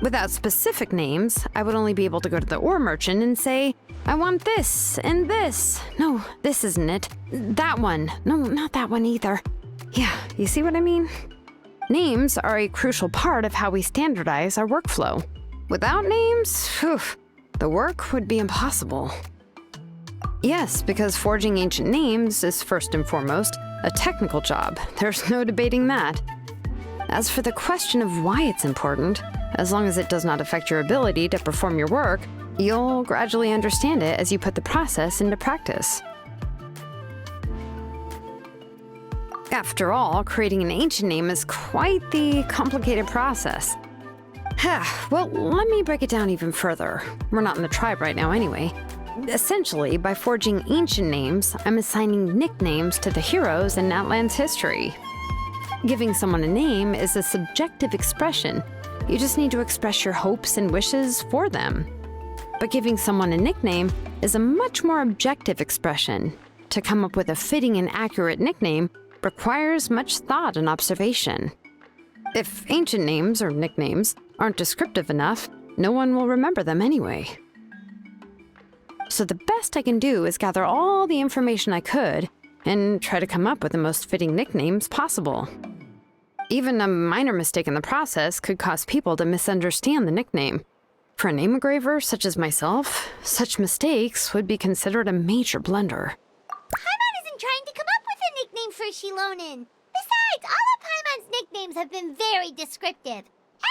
Without specific names, I would only be able to go to the ore merchant and say, I want this and this. No, this isn't it. That one. No, not that one either. Yeah, you see what I mean? Names are a crucial part of how we standardize our workflow. Without names, the work would be impossible. Yes, because forging ancient names is first and foremost a technical job. There's no debating that. As for the question of why it's important, as long as it does not affect your ability to perform your work, you'll gradually understand it as you put the process into practice. After all, creating an ancient name is quite the complicated process. Well, let me break it down even further. We're not in the tribe right now anyway. Essentially, by forging ancient names, I'm assigning nicknames to the heroes in Natlan's history. Giving someone a name is a subjective expression. You just need to express your hopes and wishes for them. But giving someone a nickname is a much more objective expression. To come up with a fitting and accurate nickname requires much thought and observation. If ancient names or nicknames aren't descriptive enough, no one will remember them anyway. So the best I can do is gather all the information I could and try to come up with the most fitting nicknames possible. Even a minor mistake in the process could cause people to misunderstand the nickname. For a name engraver such as myself, such mistakes would be considered a major blunder. Paimon isn't trying to come up with a nickname for Shilonen. Besides, all of Paimon's nicknames have been very descriptive.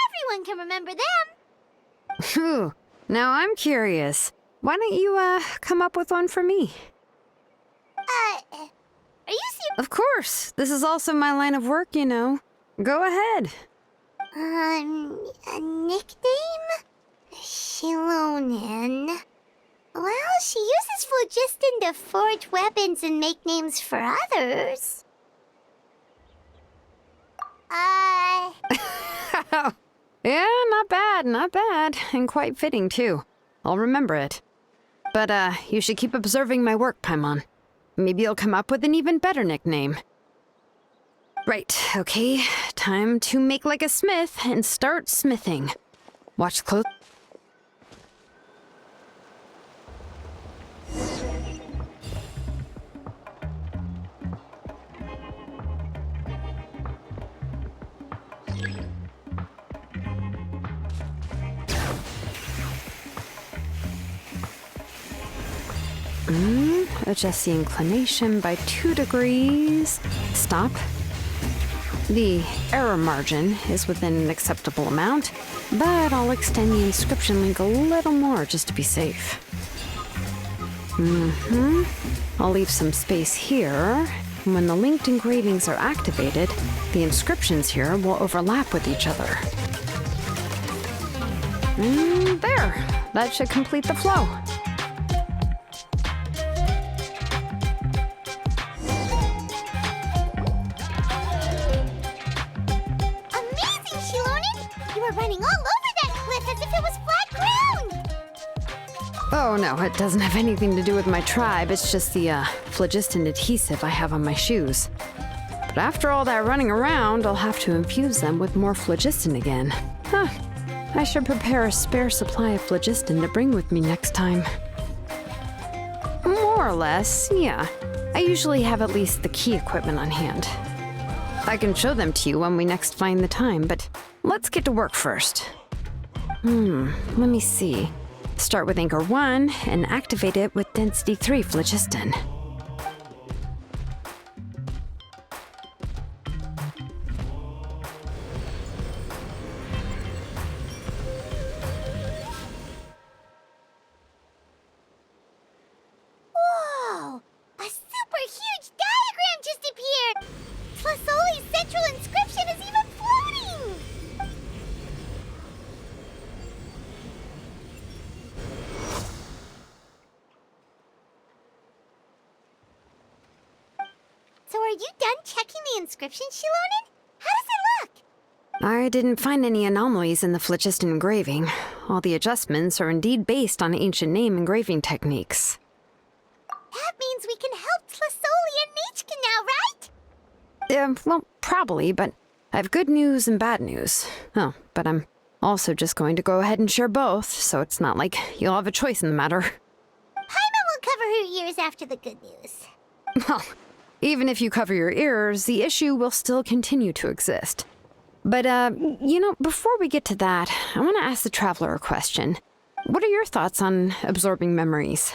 Everyone can remember them. Phew. Now I'm curious. Why don't you, come up with one for me? Are you serious? Of course. This is also my line of work, you know. Go ahead. A nickname? Shilonen. Well, she uses phlogiston to forge weapons and make names for others. Yeah, not bad, and quite fitting, too. I'll remember it. But, you should keep observing my work, Paimon. Maybe you'll come up with an even better nickname. Right, okay. Time to make like a smith and start smithing. Watch close. Adjust the inclination by 2 degrees. Stop. The error margin is within an acceptable amount, but I'll extend the inscription link a little more just to be safe. I'll leave some space here. When the linked engravings are activated, the inscriptions here will overlap with each other. There! That should complete the flow. Amazing, Shilonen! You were running all over that cliff as if it was flat ground! Oh no, it doesn't have anything to do with my tribe. It's just the phlogiston adhesive I have on my shoes. But after all that running around, I'll have to infuse them with more phlogiston again. Huh. I should prepare a spare supply of phlogiston to bring with me next time. More or less, yeah. I usually have at least the key equipment on hand. I can show them to you when we next find the time, but let's get to work first. Let me see. Start with Anchor 1 and activate it with Density 3 phlogiston. Whoa! A super huge diagram just appeared! Tlasoli's central inscription is even floating! So are you done checking the inscription, Shilonen? How does it look? I didn't find any anomalies in the phlogiston engraving. All the adjustments are indeed based on ancient name engraving techniques. That means we can help Tlasoli and Nechka now, right? Well, probably, but I have good news and bad news. Oh, but I'm also just going to go ahead and share both, so it's not like you'll have a choice in the matter. Paimon will cover her ears after the good news. Well, even if you cover your ears, the issue will still continue to exist. But, before we get to that, I want to ask the Traveler a question. What are your thoughts on absorbing memories?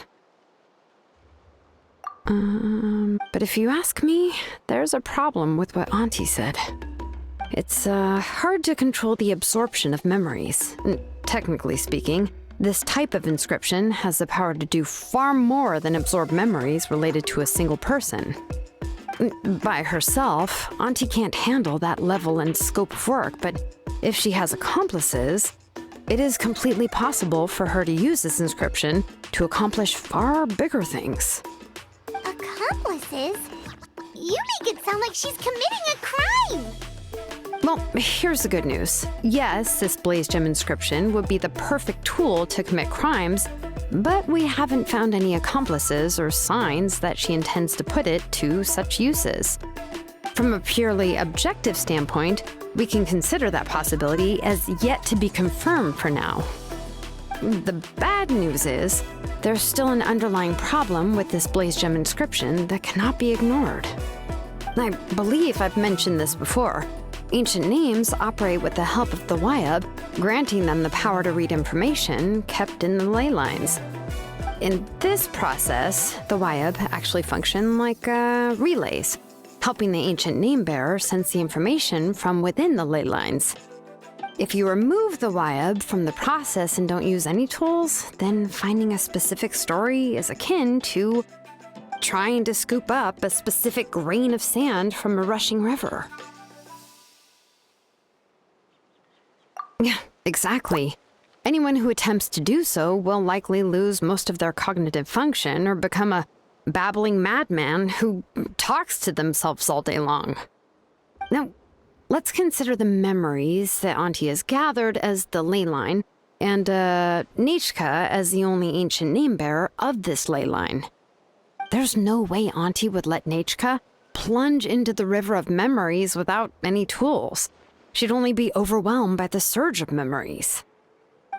But if you ask me, there's a problem with what Auntie said. It's, hard to control the absorption of memories. Technically speaking, this type of inscription has the power to do far more than absorb memories related to a single person. By herself, Auntie can't handle that level and scope of work, but if she has accomplices, it is completely possible for her to use this inscription to accomplish far bigger things. Accomplices? You make it sound like she's committing a crime! Well, here's the good news. Yes, this blaze gem inscription would be the perfect tool to commit crimes, but we haven't found any accomplices or signs that she intends to put it to such uses. From a purely objective standpoint, we can consider that possibility as yet to be confirmed for now. The bad news is, there's still an underlying problem with this blaze gem inscription that cannot be ignored. I believe I've mentioned this before. Ancient names operate with the help of the Wyab, granting them the power to read information kept in the ley lines. In this process, the Wyab actually function like relays, helping the ancient name bearer sense the information from within the ley lines. If you remove the Wyab from the process and don't use any tools, then finding a specific story is akin to trying to scoop up a specific grain of sand from a rushing river. Yeah, exactly. Anyone who attempts to do so will likely lose most of their cognitive function or become a babbling madman who talks to themselves all day long. Now, let's consider the memories that Auntie has gathered as the ley line, and Nechka as the only ancient name bearer of this ley line. There's no way Auntie would let Nechka plunge into the river of memories without any tools. She'd only be overwhelmed by the surge of memories.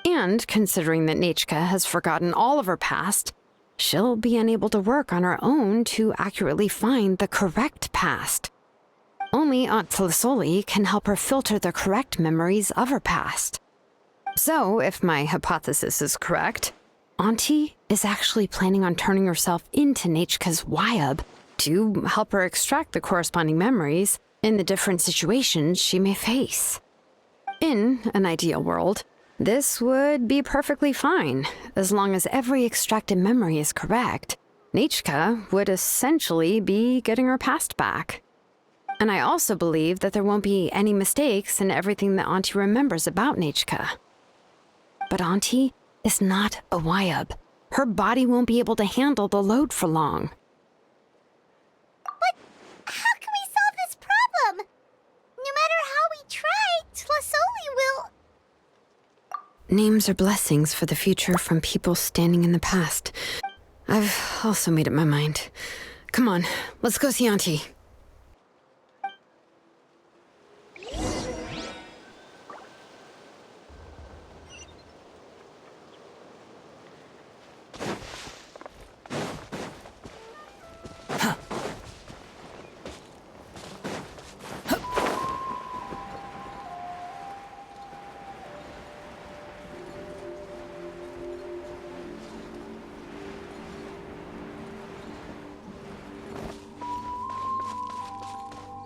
And considering that Nechka has forgotten all of her past, she'll be unable to work on her own to accurately find the correct past. Only Aunt Tlasoli can help her filter the correct memories of her past. So, if my hypothesis is correct, Auntie is actually planning on turning herself into Nechka's Wyab to help her extract the corresponding memories in the different situations she may face. In an ideal world, this would be perfectly fine, as long as every extracted memory is correct. Nechka would essentially be getting her past back. And I also believe that there won't be any mistakes in everything that Auntie remembers about Nechka. But Auntie is not a Wyab. Her body won't be able to handle the load for long. But how can we solve this problem? No matter how we try, Tlasoli will... Names are blessings for the future from people standing in the past. I've also made up my mind. Come on, let's go see Auntie.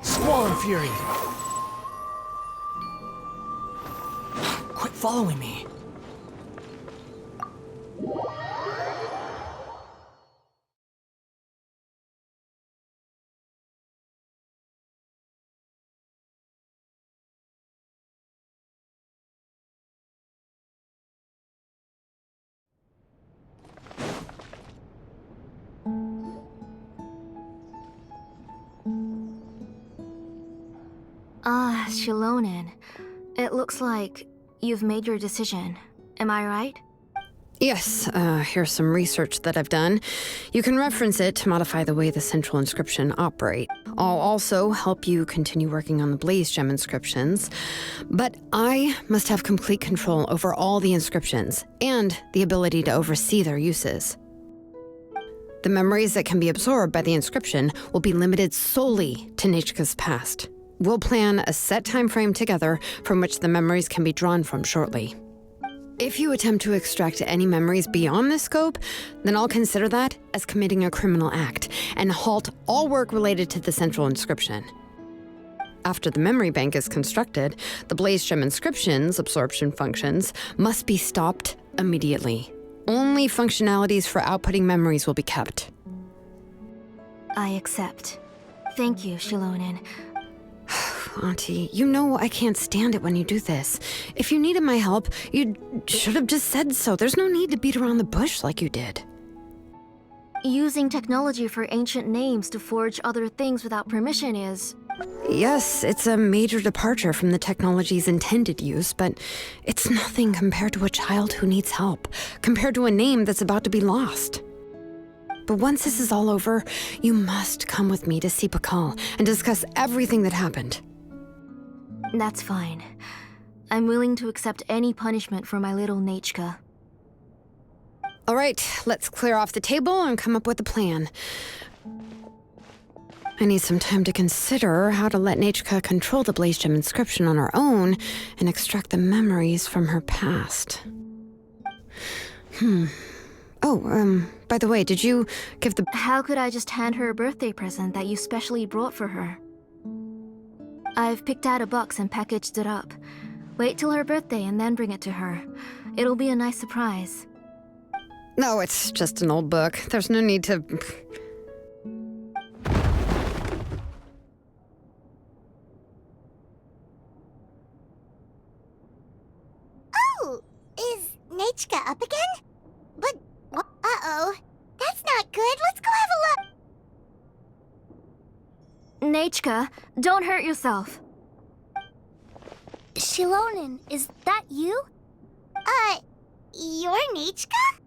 Squall Fury! Quit following me. Ah, Shilonen. It looks like you've made your decision. Am I right? Yes, here's some research that I've done. You can reference it to modify the way the central inscription operate. I'll also help you continue working on the Blaze Gem inscriptions, but I must have complete control over all the inscriptions and the ability to oversee their uses. The memories that can be absorbed by the inscription will be limited solely to Nechka's past. We'll plan a set time frame together from which the memories can be drawn from shortly. If you attempt to extract any memories beyond this scope, then I'll consider that as committing a criminal act and halt all work related to the central inscription. After the memory bank is constructed, the Blaze Gem inscription's absorption functions must be stopped immediately. Only functionalities for outputting memories will be kept. I accept. Thank you, Shilonen. Auntie, you know I can't stand it when you do this. If you needed my help, you should have just said so. There's no need to beat around the bush like you did. Using technology for ancient names to forge other things without permission is... Yes, it's a major departure from the technology's intended use, but it's nothing compared to a child who needs help, compared to a name that's about to be lost. But once this is all over, you must come with me to see Pakal and discuss everything that happened. That's fine. I'm willing to accept any punishment for my little Nechka. All right, let's clear off the table and come up with a plan. I need some time to consider how to let Nechka control the Blaze Gem inscription on her own and extract the memories from her past. Oh, by the way, did you give the... How could I just hand her a birthday present that you specially brought for her? I've picked out a box and packaged it up. Wait till her birthday and then bring it to her. It'll be a nice surprise. No, it's just an old book. There's no need to... Oh, is Nechka up again? But, uh-oh, that's not good. Let's go have a look. Nechka, don't hurt yourself. Shilonen, is that you? You're Nechka?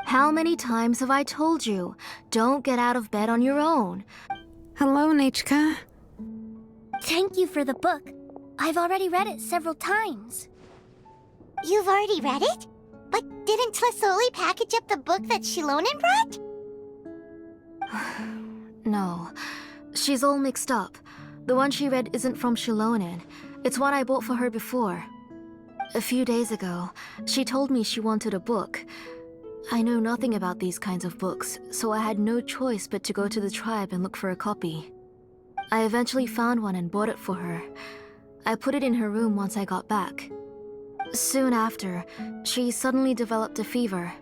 How many times have I told you? Don't get out of bed on your own. Hello, Nechka. Thank you for the book. I've already read it several times. You've already read it? But didn't Tlasoli package up the book that Shilonen brought? No. She's all mixed up. The one she read isn't from Shilonen. It's one I bought for her before. A few days ago, she told me she wanted a book. I know nothing about these kinds of books, so I had no choice but to go to the tribe and look for a copy. I eventually found one and bought it for her. I put it in her room once I got back. Soon after, she suddenly developed a fever.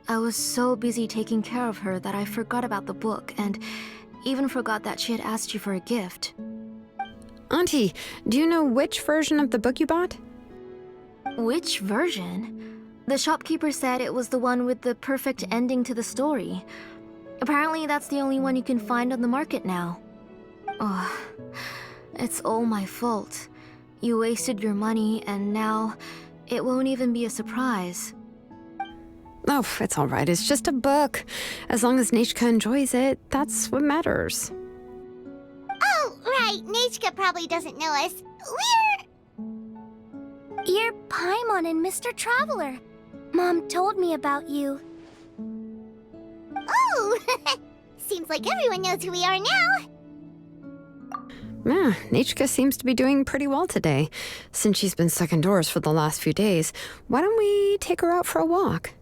I was so busy taking care of her that I forgot about the book and even forgot that she had asked you for a gift. Auntie, do you know which version of the book you bought? Which version? The shopkeeper said it was the one with the perfect ending to the story. Apparently that's the only one you can find on the market now. Ugh, it's all my fault. You wasted your money and now it won't even be a surprise. Oh, it's all right. It's just a book. As long as Nechka enjoys it, that's what matters. Oh, right. Nechka probably doesn't know us. You're Paimon and Mr. Traveler. Mom told me about you. Oh! Seems like everyone knows who we are now. Yeah, Nechka seems to be doing pretty well today. Since she's been stuck indoors for the last few days, why don't we take her out for a walk?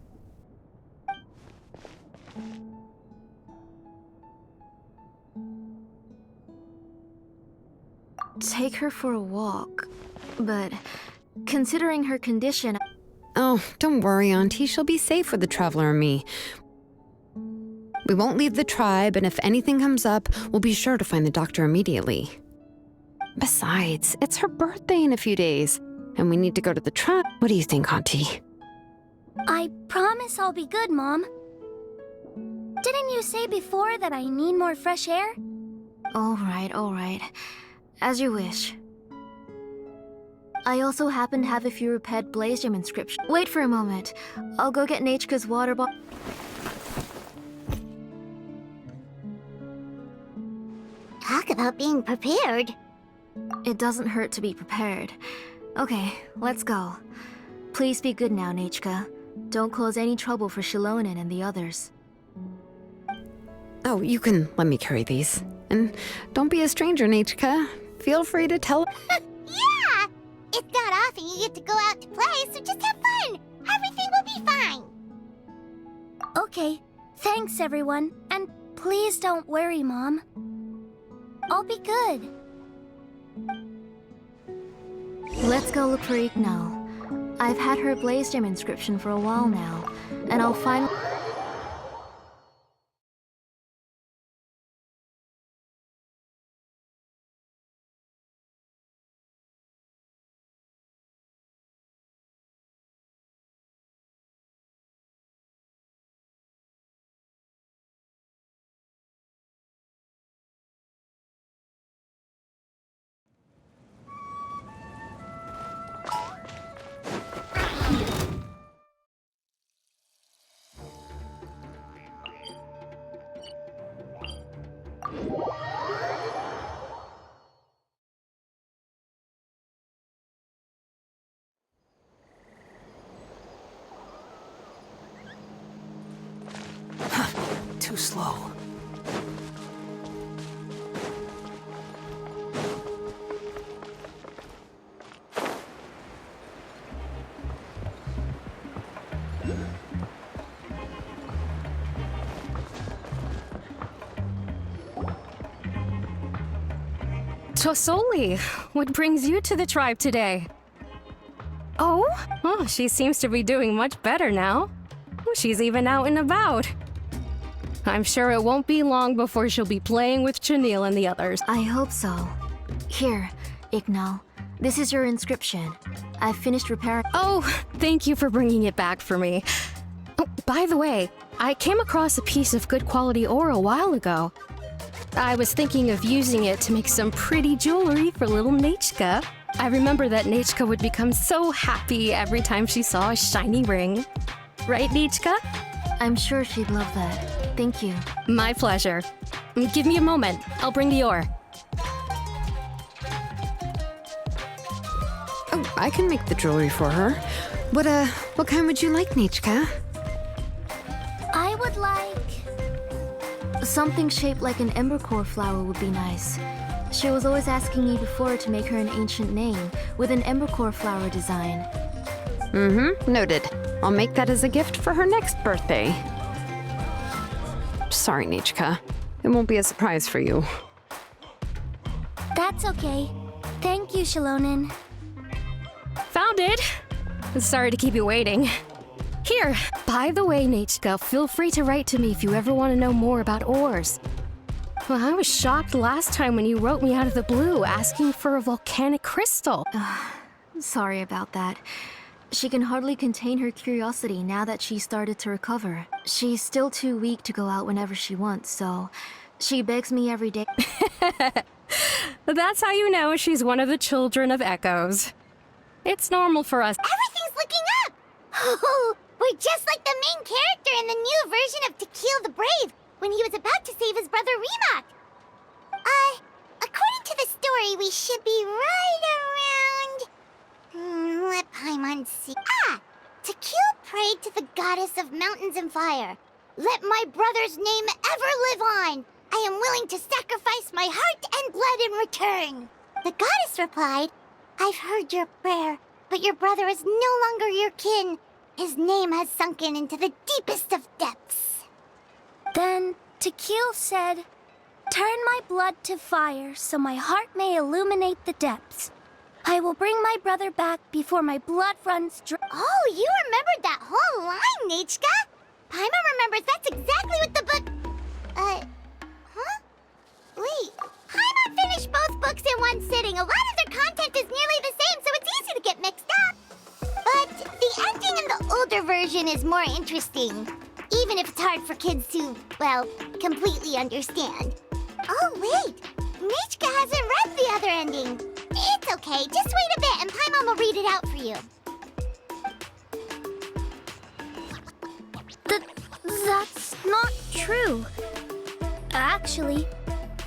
Take her for a walk. But considering her condition... Oh, don't worry, Auntie. She'll be safe with the Traveler and me. We won't leave the tribe, and if anything comes up, we'll be sure to find the doctor immediately. Besides, it's her birthday in a few days, and we need to go to the tribe. What do you think, Auntie? I promise I'll be good, Mom. Didn't you say before that I need more fresh air? All right. As you wish. I also happen to have a few repaired blaze gem inscriptions. Wait for a moment. I'll go get Nechka's water bottle. Talk about being prepared. It doesn't hurt to be prepared. Okay, let's go. Please be good now, Nechka. Don't cause any trouble for Shilonen and the others. Oh, you can let me carry these. And don't be a stranger, Nechka. Feel free to tell... Yeah! It's not often you get to go out to play, so just have fun. Everything will be fine. Okay, thanks everyone. And please don't worry, Mom. I'll be good. Let's go look for Ignal. I've had her blaze gem inscription for a while now, and I'll find... Too slow. Tosoli, what brings you to the tribe today? Oh, she seems to be doing much better now. She's even out and about. I'm sure it won't be long before she'll be playing with Chanil and the others. I hope so. Here, Ignal. This is your inscription. I've finished repairing... Oh, thank you for bringing it back for me. Oh, by the way, I came across a piece of good quality ore a while ago. I was thinking of using it to make some pretty jewelry for little Nechka. I remember that Nechka would become so happy every time she saw a shiny ring. Right, Nechka? I'm sure she'd love that. Thank you. My pleasure. Give me a moment. I'll bring the ore. Oh, I can make the jewelry for her. What kind would you like, Nechka? I would like... Something shaped like an embercore flower would be nice. She was always asking me before to make her an ancient name with an embercore flower design. Noted. I'll make that as a gift for her next birthday. Sorry, Nichka. It won't be a surprise for you. That's okay. Thank you, Shilonen. Found it! Sorry to keep you waiting. Here, by the way, Nachka, feel free to write to me if you ever want to know more about ores. Well, I was shocked last time when you wrote me out of the blue asking for a volcanic crystal. Sorry about that. She can hardly contain her curiosity now that she started to recover. She's still too weak to go out whenever she wants, so she begs me every day. That's how you know she's one of the children of echoes. It's normal for us. Everything's looking up! Oh, we're just like the main character in the new version of To Kill the Brave when he was about to save his brother Remak. According to the story, we should be right around... let Paimon see. To Kill prayed to the goddess of mountains and fire. Let my brother's name ever live on. I am willing to sacrifice my heart and blood in return. The goddess replied, I've heard your prayer, but your brother is no longer your kin. His name has sunken into the deepest of depths. Then To Kill said, turn my blood to fire so my heart may illuminate the depths. I will bring my brother back before my blood runs dry. Oh, you remembered that whole line, Nichka? Paimon remembers that's exactly what the book... Wait, Paimon finished both books in one sitting. A lot of their content is nearly the same, so it's easy to get mixed up. But the ending in the older version is more interesting, even if it's hard for kids to, well, completely understand. Oh, wait, Nichka hasn't read the other ending. It's okay, just wait a bit and Paimon will read it out for you. That's not true. Actually,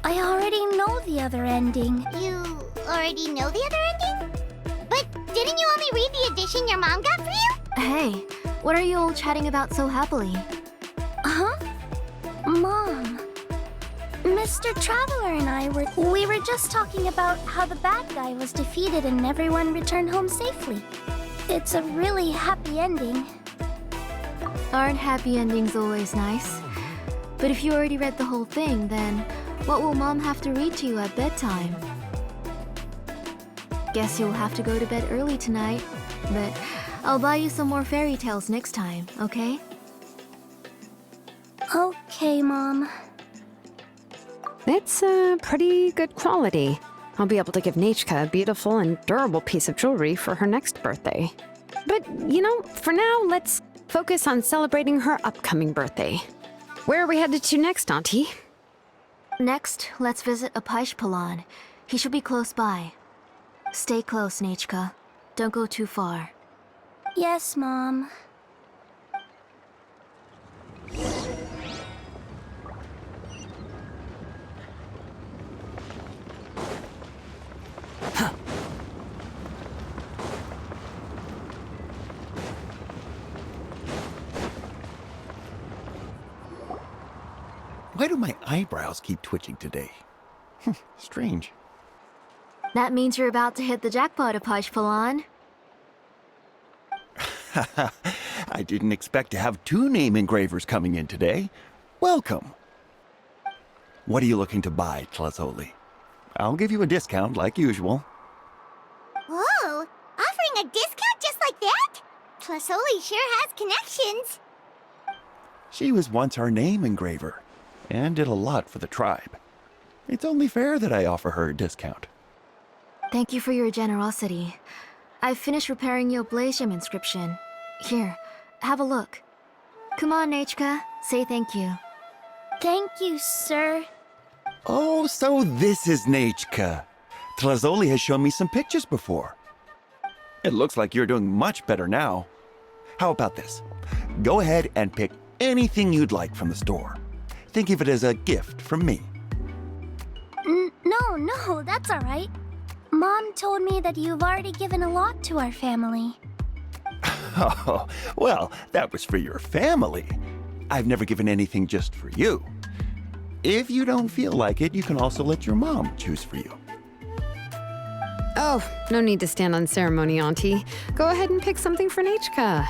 I already know the other ending. You already know the other ending? But didn't you only read the edition your mom got for you? Hey, what are you all chatting about so happily? Huh? Mom. Mr. Traveler and I we were just talking about how the bad guy was defeated and everyone returned home safely. It's a really happy ending. Aren't happy endings always nice? But if you already read the whole thing, then what will Mom have to read to you at bedtime? Guess you'll have to go to bed early tonight, but I'll buy you some more fairy tales next time, okay? Okay, Mom. It's pretty good quality. I'll be able to give Nichka a beautiful and durable piece of jewelry for her next birthday. But, for now, let's focus on celebrating her upcoming birthday. Where are we headed to next, Auntie? Next, let's visit Apaish. He should be close by. Stay close, Nichka. Don't go too far. Yes, Mom. Why do my eyebrows keep twitching today? Strange. That means you're about to hit the jackpot, Apaish. I didn't expect to have 2 name engravers coming in today. Welcome. What are you looking to buy, Tlazoli? I'll give you a discount like usual. Whoa! Offering a discount just like that? Tlazoli sure has connections. She was once our name engraver and did a lot for the tribe. It's only fair that I offer her a discount. Thank you for your generosity. I've finished repairing your blaze gem inscription. Here, have a look. Come on, Nichka. Say thank you. Thank you, sir. Oh, so this is Nachka. Tlazoli has shown me some pictures before. It looks like you're doing much better now. How about this? Go ahead and pick anything you'd like from the store. Think of it as a gift from me. No, that's all right. Mom told me that you've already given a lot to our family. Oh, well, that was for your family. I've never given anything just for you. If you don't feel like it, you can also let your mom choose for you. Oh, no need to stand on ceremony, Auntie. Go ahead and pick something for Nachka.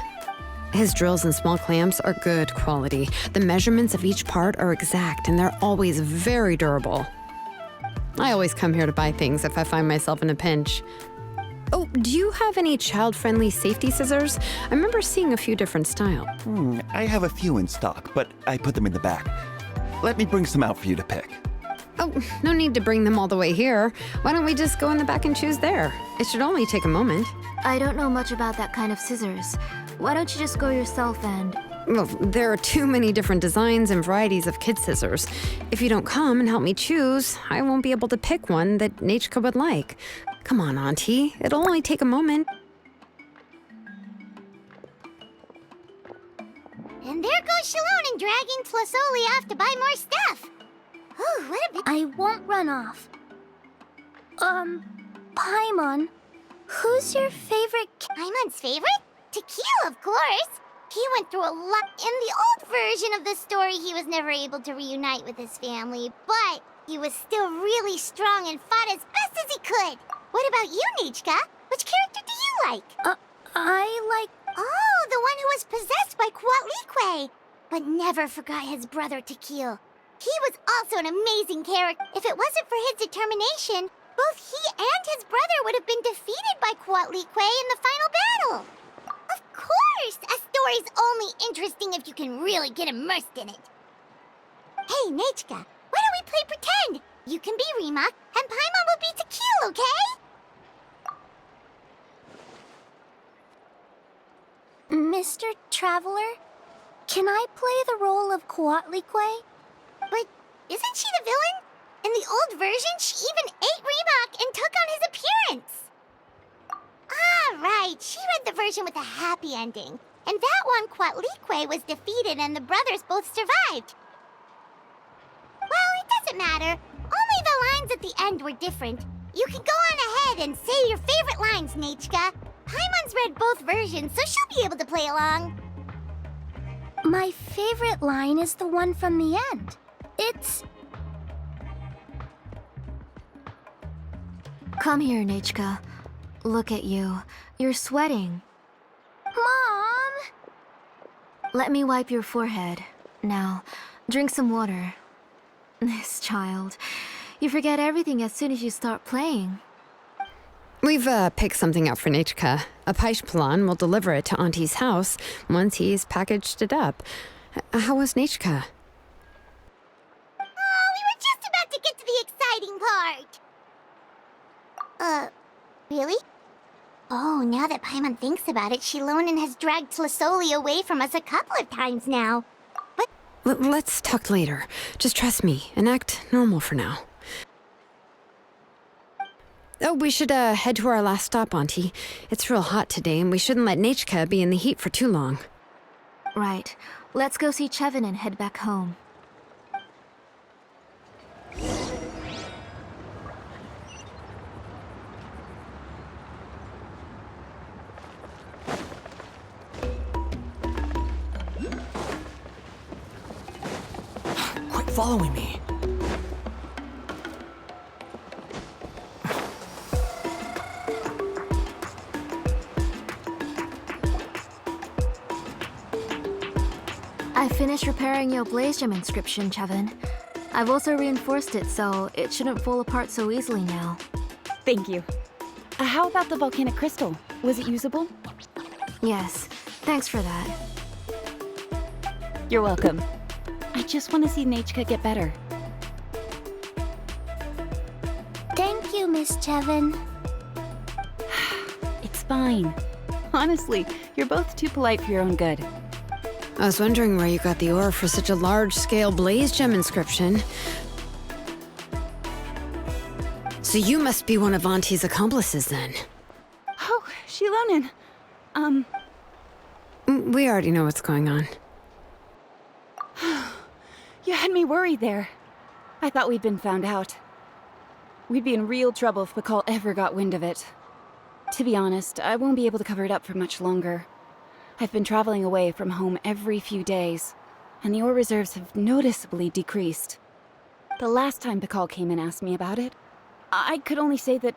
His drills and small clamps are good quality. The measurements of each part are exact, and they're always very durable. I always come here to buy things if I find myself in a pinch. Oh, do you have any child-friendly safety scissors? I remember seeing a few different styles. I have a few in stock, but I put them in the back. Let me bring some out for you to pick. Oh, no need to bring them all the way here. Why don't we just go in the back and choose there? It should only take a moment. I don't know much about that kind of scissors. Why don't you just go yourself and... Well, there are too many different designs and varieties of kid scissors. If you don't come and help me choose, I won't be able to pick one that Nachka would like. Come on, Auntie. It'll only take a moment. And there goes Shalon dragging Tlasoli off to buy more stuff. Oh, what a bit. I won't run off. Paimon, who's your favorite Paimon's favorite? Tequila, of course. He went through a lot. In the old version of the story, he was never able to reunite with his family, but he was still really strong and fought as best as he could. What about you, Nachka? Which character do you like? I like... Oh, the one who was possessed by Quatlique, but never forgot his brother Tequil. He was also an amazing character. If it wasn't for his determination, both he and his brother would have been defeated by Quatlique in the final battle. Of course! A story's only interesting if you can really get immersed in it. Hey, Nachka, why don't we play pretend? You can be Rima, and Paimon will be Tequil, okay? Mr. Traveler, can I play the role of Quatlique? But isn't she the villain? In the old version, she even ate Reebok and took on his appearance. Ah, right. She read the version with a happy ending. And that one, Quatlique was defeated and the brothers both survived. Well, it doesn't matter. Only the lines at the end were different. You can go on ahead and say your favorite lines, Nachka. Paimon's read both versions, so she'll be able to play along. My favorite line is the one from the end. It's... Come here, Nachka. Look at you. You're sweating. Mom! Let me wipe your forehead. Now, drink some water. This child. You forget everything as soon as you start playing. We've picked something up for Nachka. A Paishpalan will deliver it to Auntie's house once he's packaged it up. How was Nachka? Oh, we were just about to get to the exciting part. Really? Oh, now that Paimon thinks about it, Shilonen has dragged Tlasoli away from us a couple of times now. But Let's talk later. Just trust me and act normal for now. Oh, we should head to our last stop, Auntie. It's real hot today, and we shouldn't let Nachka be in the heat for too long. Right. Let's go see Chevin and head back home. Quit following me. I finished repairing your blaze gem inscription, Chevin. I've also reinforced it, so it shouldn't fall apart so easily now. Thank you. How about the volcanic crystal? Was it usable? Yes, thanks for that. You're welcome. I just want to see Nachka get better. Thank you, Miss Chevin. It's fine. Honestly, you're both too polite for your own good. I was wondering where you got the ore for such a large-scale blaze gem inscription. So you must be one of Auntie's accomplices, then. Oh, Shilonen. We already know what's going on. You had me worried there. I thought we'd been found out. We'd be in real trouble if Bakal ever got wind of it. To be honest, I won't be able to cover it up for much longer. I've been traveling away from home every few days, and the ore reserves have noticeably decreased. The last time Bakal came and asked me about it, I could only say that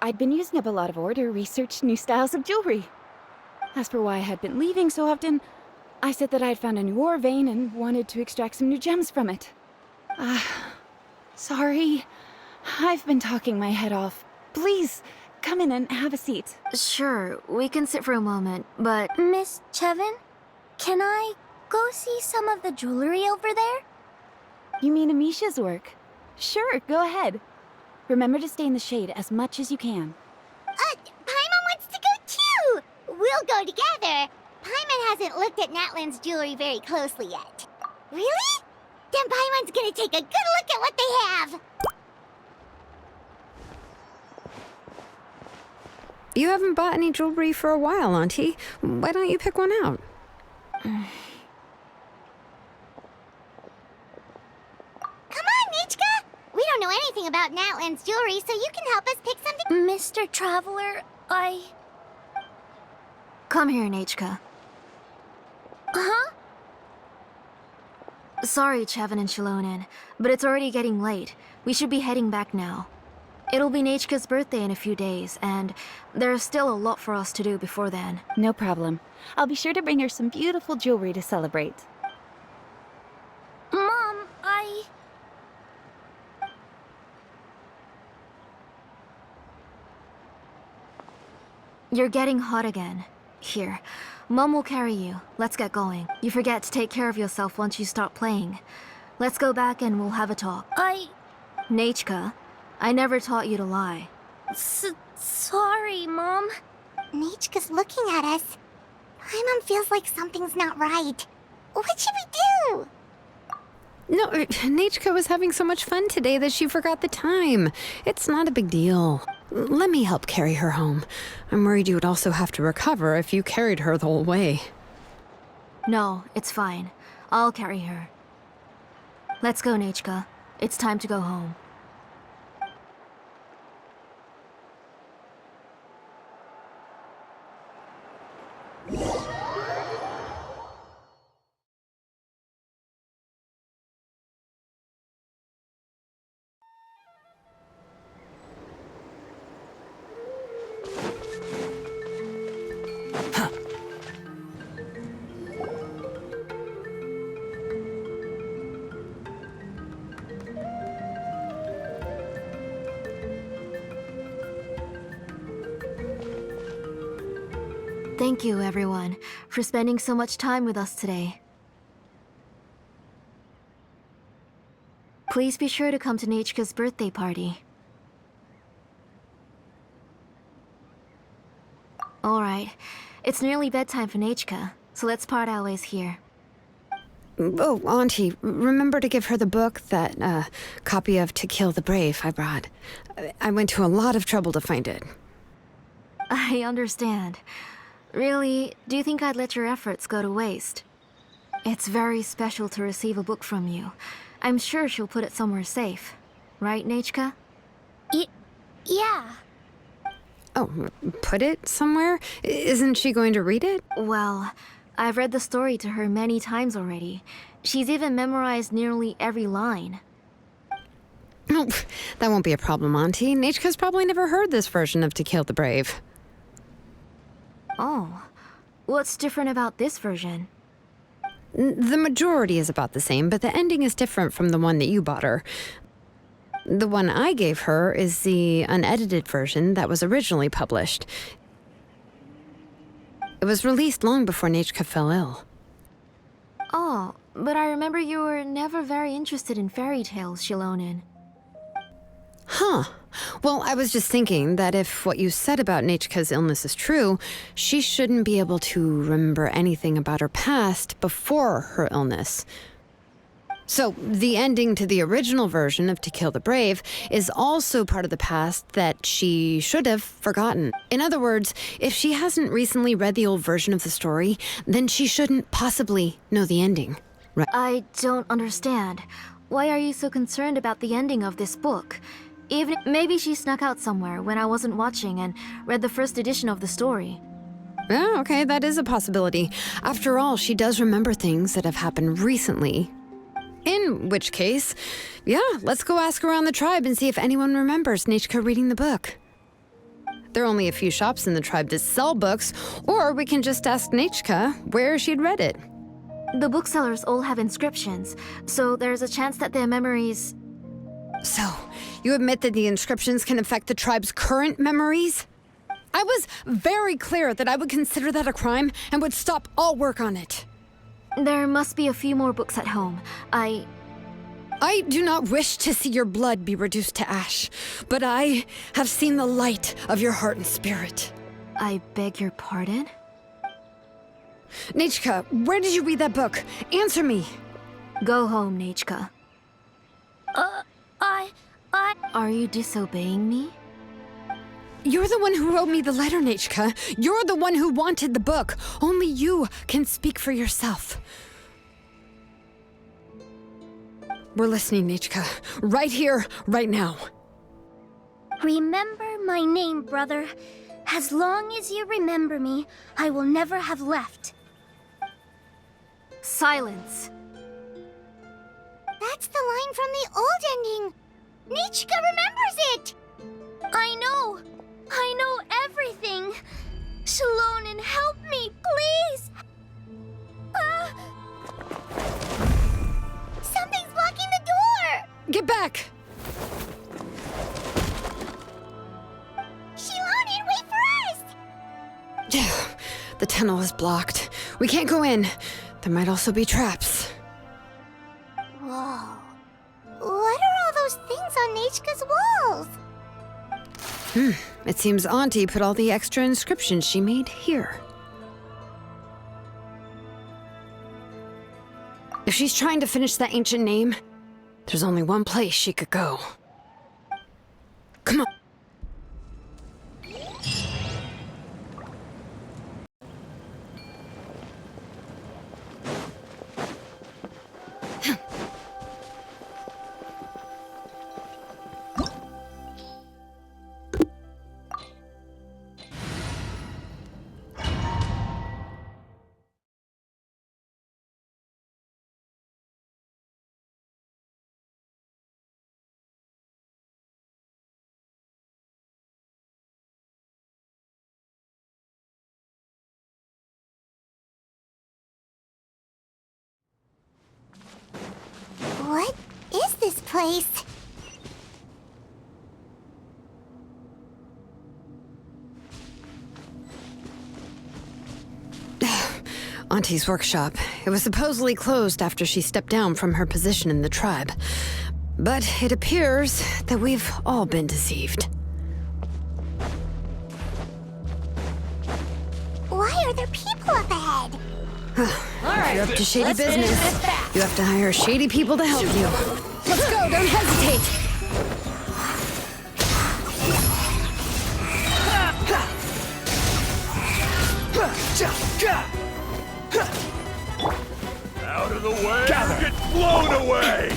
I'd been using up a lot of ore to research new styles of jewelry. As for why I had been leaving so often, I said that I'd found a new ore vein and wanted to extract some new gems from it. Sorry. I've been talking my head off. Please, come in and have a seat. Sure, we can sit for a moment, but Miss Chevin, can I go see some of the jewelry over there? You mean Amisha's work? Sure, go ahead. Remember to stay in the shade as much as you can. Paimon wants to go too! We'll go together. Paimon hasn't looked at Natlan's jewelry very closely yet. Really? Then Paimon's gonna take a good look at what they have! You haven't bought any jewelry for a while, Auntie. Why don't you pick one out? Come on, Nichka! We don't know anything about Natlan's jewelry, so you can help us pick something. Mr. Traveler, come here, Nachka. Huh? Sorry, Chevin and Shilonen, but it's already getting late. We should be heading back now. It'll be Nachka's birthday in a few days, and there's still a lot for us to do before then. No problem. I'll be sure to bring her some beautiful jewelry to celebrate. Mom, You're getting hot again. Here, Mom will carry you. Let's get going. You forget to take care of yourself once you start playing. Let's go back and we'll have a talk. Nachka, I never taught you to lie. Sorry, Mom. Nichka's looking at us. Paimon feels like something's not right. What should we do? No, Nachka was having so much fun today that she forgot the time. It's not a big deal. Let me help carry her home. I'm worried you would also have to recover if you carried her the whole way. No, it's fine. I'll carry her. Let's go, Nachka. It's time to go home. Thank you, everyone, for spending so much time with us today. Please be sure to come to Nachka's birthday party. Alright, it's nearly bedtime for Nachka, so let's part our ways here. Oh, Auntie, remember to give her the book, that copy of To Kill the Brave I brought. I went to a lot of trouble to find it. I understand. Really, do you think I'd let your efforts go to waste? It's very special to receive a book from you. I'm sure she'll put it somewhere safe. Right, Nachka? Yeah. Oh, put it somewhere? Isn't she going to read it? Well, I've read the story to her many times already. She's even memorized nearly every line. Oh, that won't be a problem, Auntie. Nachka's probably never heard this version of To Kill the Brave. Oh, what's different about this version? The majority is about the same, but the ending is different from the one that you bought her. The one I gave her is the unedited version that was originally published. It was released long before Nachka fell ill. Oh, but I remember you were never very interested in fairy tales, Shilonen. Huh. Well, I was just thinking that if what you said about Nachka's illness is true, she shouldn't be able to remember anything about her past before her illness. So, the ending to the original version of To Kill the Brave is also part of the past that she should have forgotten. In other words, if she hasn't recently read the old version of the story, then she shouldn't possibly know the ending. Right? I don't understand. Why are you so concerned about the ending of this book? Even maybe she snuck out somewhere when I wasn't watching and read the first edition of the story. Oh, okay, that is a possibility. After all, she does remember things that have happened recently. In which case, yeah, let's go ask around the tribe and see if anyone remembers Nachka reading the book. There are only a few shops in the tribe that sell books, or we can just ask Nechka where she'd read it. The booksellers all have inscriptions, so there's a chance that their memories... So, you admit that the inscriptions can affect the tribe's current memories? I was very clear that I would consider that a crime and would stop all work on it. There must be a few more books at home. I do not wish to see your blood be reduced to ash, but I have seen the light of your heart and spirit. I beg your pardon? Nechka, where did you read that book? Answer me. Go home, Nechka. Are you disobeying me? You're the one who wrote me the letter, Nechka. You're the one who wanted the book. Only you can speak for yourself. We're listening, Nechka. Right here, right now. Remember my name, brother. As long as you remember me, I will never have left. Silence. That's the line from the old ending. Nechka remembers it. I know everything. Shalonen, help me, please. Something's blocking the door. Get back! Shalonen, wait for us. The tunnel is blocked. We can't go in. There might also be traps. Whoa. What are all those things on Nechka's walls? It seems Auntie put all the extra inscriptions she made here. If she's trying to finish that ancient name, there's only one place she could go. Come on. What is this place? Auntie's workshop. It was supposedly closed after she stepped down from her position in the tribe. But it appears that we've all been deceived. Why are there people up ahead? If you're up to shady business, you have to hire shady people to help you. Let's go, don't hesitate! Out of the way! Get blown away!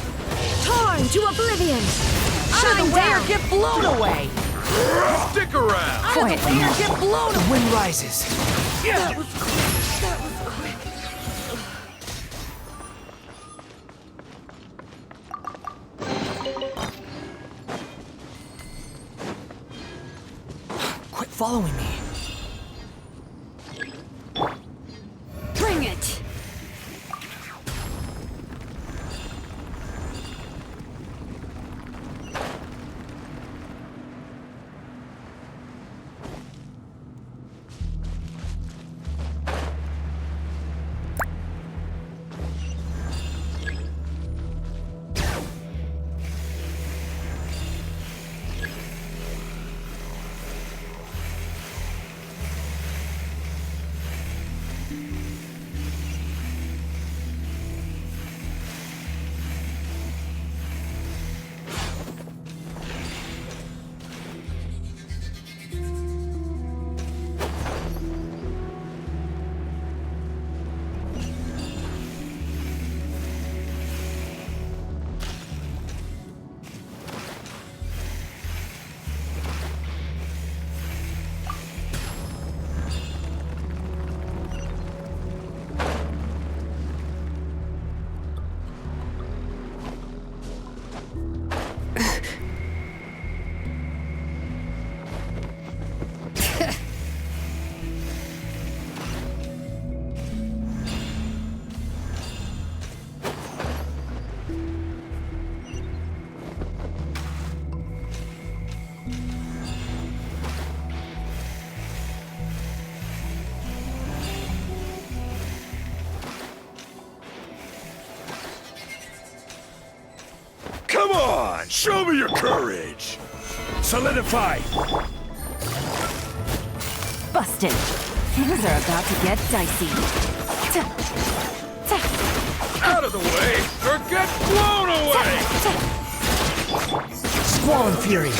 Torn to oblivion! Shine down! Or get blown away! Stick around! Quiet, Or get blown the wind rises. That was quick. That was quick. Quit following me. Bring it! Show me your courage! Solidify! Busted. Things are about to get dicey. Out of the way, or get blown away! Squall and Fury.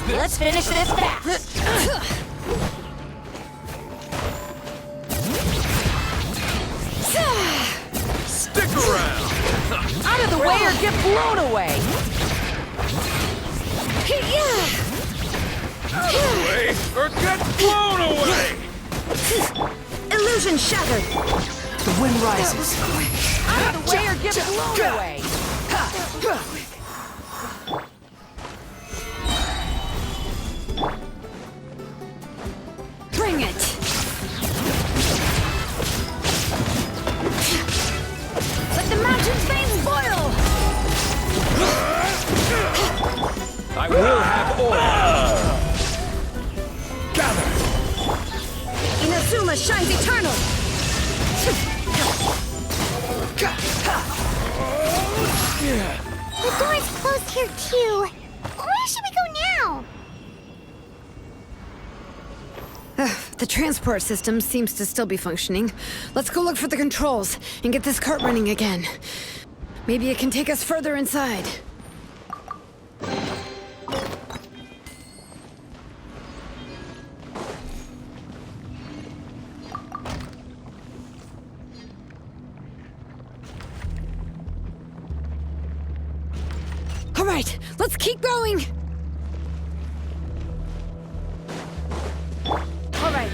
Let's finish this fast. Stick around! Out of the way or get blown away. Out of the way, or get blown away! Illusion shattered! The wind rises. Out of the way or get blown away. Bring it! Let the mountain's veins boil! I will have order! Gather! Inazuma shines eternal! The door's closed here too. Where should we go now? The transport system seems to still be functioning. Let's go look for the controls and get this cart running again. Maybe it can take us further inside. All right, let's keep going! All right.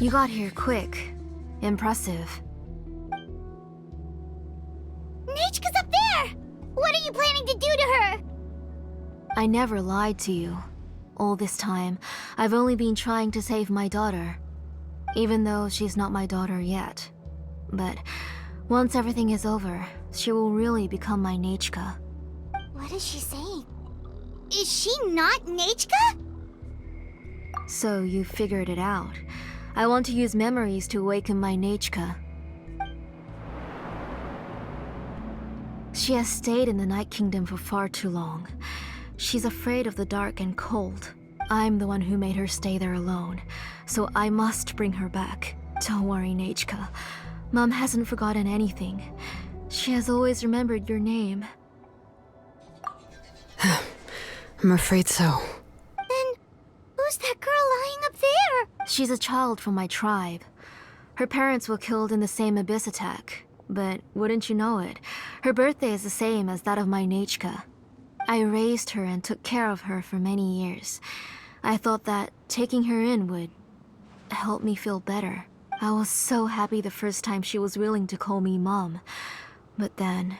You got here quick. Impressive. Nechka's up there! What are you planning to do to her? I never lied to you. All this time, I've only been trying to save my daughter. Even though she's not my daughter yet. But once everything is over, she will really become my Nechka. What is she saying? Is she not Nechka? So you figured it out. I want to use memories to awaken my Nechka. She has stayed in the Night Kingdom for far too long. She's afraid of the dark and cold. I'm the one who made her stay there alone, so I must bring her back. Don't worry, Nechka. Mom hasn't forgotten anything. She has always remembered your name. I'm afraid so. Then, who's that girl lying up there? She's a child from my tribe. Her parents were killed in the same abyss attack. But wouldn't you know it, her birthday is the same as that of my Nechka. I raised her and took care of her for many years. I thought that taking her in would help me feel better. I was so happy the first time she was willing to call me Mom. But then,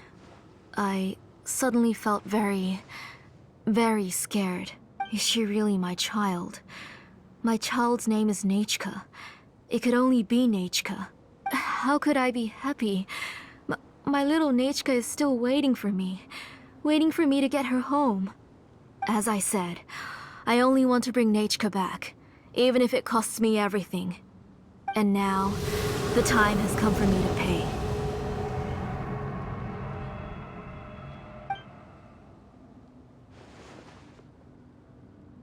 I suddenly felt very scared. Is she really my child? My child's name is Nechka. It could only be Nechka. How could I be happy? My little Nechka is still waiting for me to get her home. As I said, I only want to bring Nechka back, even if it costs me everything. And now, the time has come for me to pay.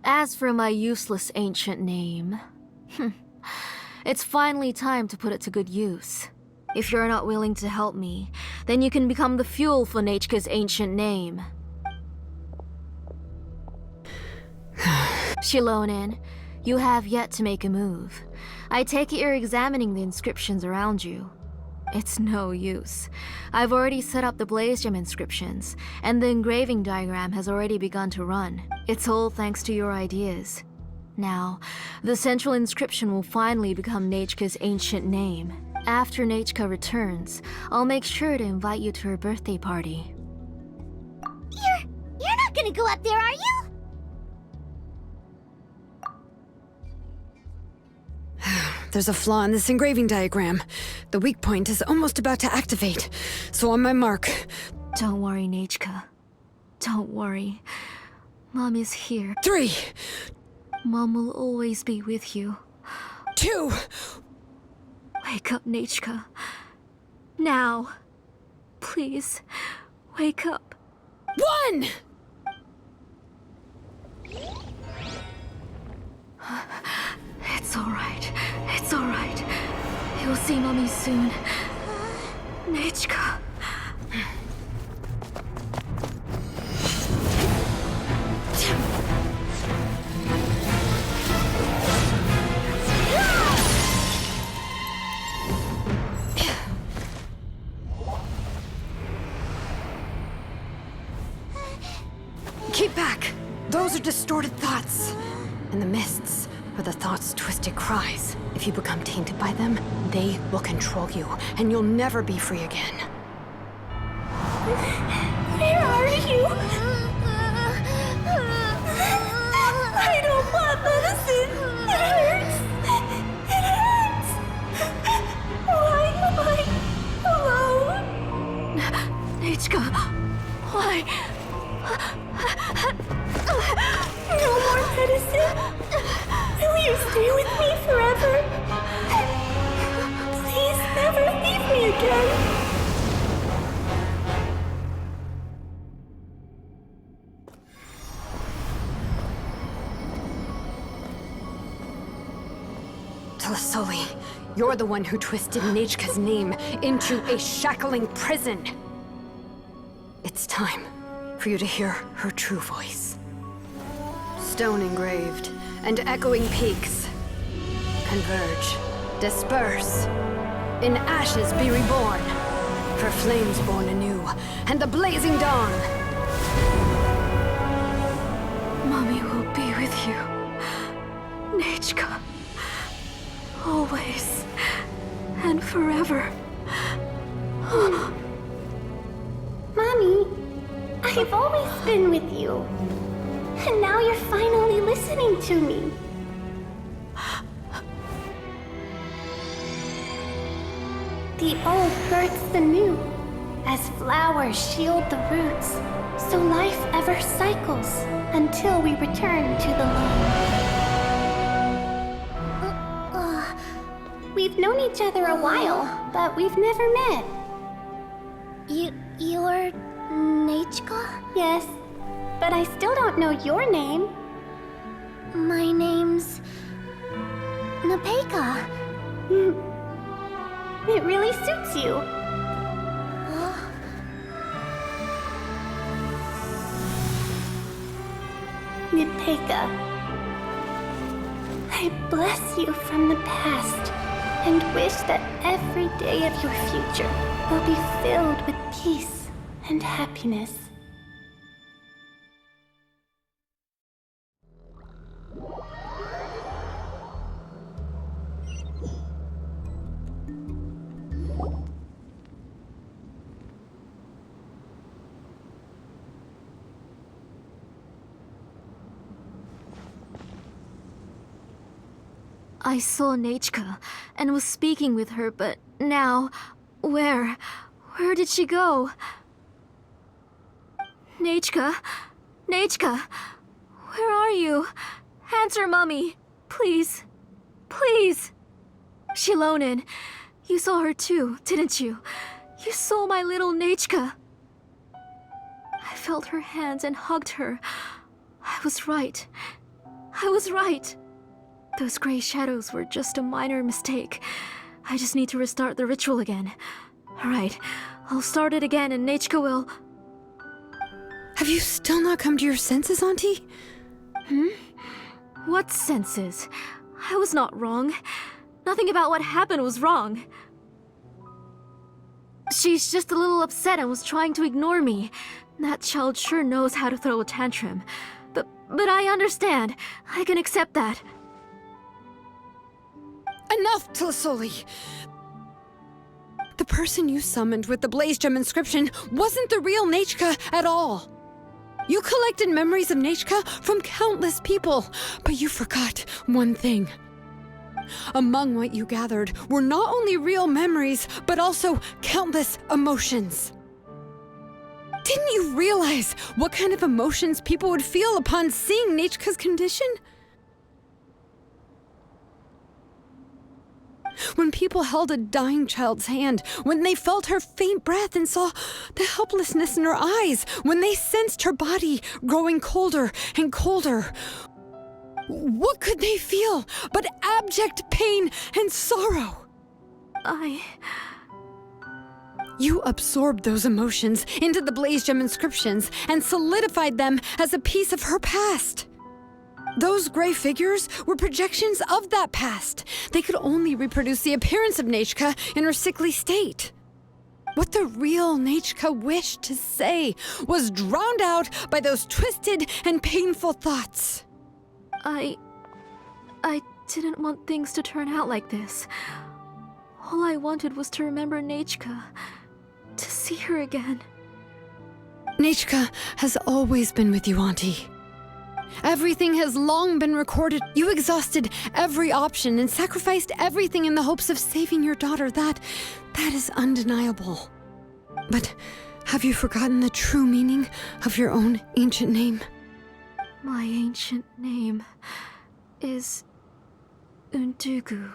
As for my useless ancient name, it's finally time to put it to good use. If you're not willing to help me, then you can become the fuel for Nechka's ancient name. Shilonen, you have yet to make a move. I take it you're examining the inscriptions around you. It's no use. I've already set up the blaze gem inscriptions, and the engraving diagram has already begun to run. It's all thanks to your ideas. Now, the central inscription will finally become Nechka's ancient name. After Nechka returns, I'll make sure to invite you to her birthday party. You're not gonna go up there, are you? There's a flaw in this engraving diagram. The weak point is almost about to activate. So on my mark. Don't worry, Nechka. Don't worry. Mom is here. 3. Mom will always be with you. 2. Wake up, Nechka. Now. Please, wake up. 1! It's alright. It's alright. You'll see Mommy soon. Nechka. Keep back! Those are distorted thoughts. In the mists are the thoughts' twisted cries. If you become tainted by them, they will control you, and you'll never be free again. Where are you? I don't want medicine. It hurts. It hurts. Why am I alone? Nechka, why? No more medicine. Will you stay with me forever? Please never leave me again. You're the one who twisted Nechka's name into a shackling prison. It's time for you to hear her true voice. Stone engraved and echoing peaks converge, disperse, in ashes be reborn, for flames born anew, and the blazing dawn. Mommy will be with you, Nechka, always and forever. Mommy, I've always been with you. And now you're finally listening to me. The old births the new, as flowers shield the roots, so life ever cycles until we return to the loam. We've known each other a while, but we've never met. You're Nechka? Yes, but I still don't know your name. My name's Nepeka. It really suits you. Nepeka, I bless you from the past and wish that every day of your future will be filled with peace and happiness. I saw Nechka and was speaking with her, but now, where did she go? Nechka? Nechka? Where are you? Answer, Mummy. Please. Please. Shilonen, you saw her too, didn't you? You saw my little Nechka. I felt her hands and hugged her. I was right. I was right. Those gray shadows were just a minor mistake. I just need to restart the ritual again. Alright, I'll start it again and Nechka will... Have you still not come to your senses, Auntie? What senses? I was not wrong. Nothing about what happened was wrong. She's just a little upset and was trying to ignore me. That child sure knows how to throw a tantrum. But I understand. I can accept that. Enough, Tlasoli! The person you summoned with the Blaze Gem inscription wasn't the real Nechka at all. You collected memories of Nechka from countless people, but you forgot one thing. Among what you gathered were not only real memories, but also countless emotions. Didn't you realize what kind of emotions people would feel upon seeing Nechka's condition? When people held a dying child's hand, when they felt her faint breath and saw the helplessness in her eyes, when they sensed her body growing colder and colder, what could they feel but abject pain and sorrow? You absorbed those emotions into the Blaze Gem inscriptions and solidified them as a piece of her past. Those gray figures were projections of that past. They could only reproduce the appearance of Nechka in her sickly state. What the real Nechka wished to say was drowned out by those twisted and painful thoughts. I didn't want things to turn out like this. All I wanted was to remember Nechka, to see her again. Nechka has always been with you, Auntie. Everything has long been recorded. You exhausted every option and sacrificed everything in the hopes of saving your daughter. That is undeniable. But have you forgotten the true meaning of your own ancient name? My ancient name is Undugu.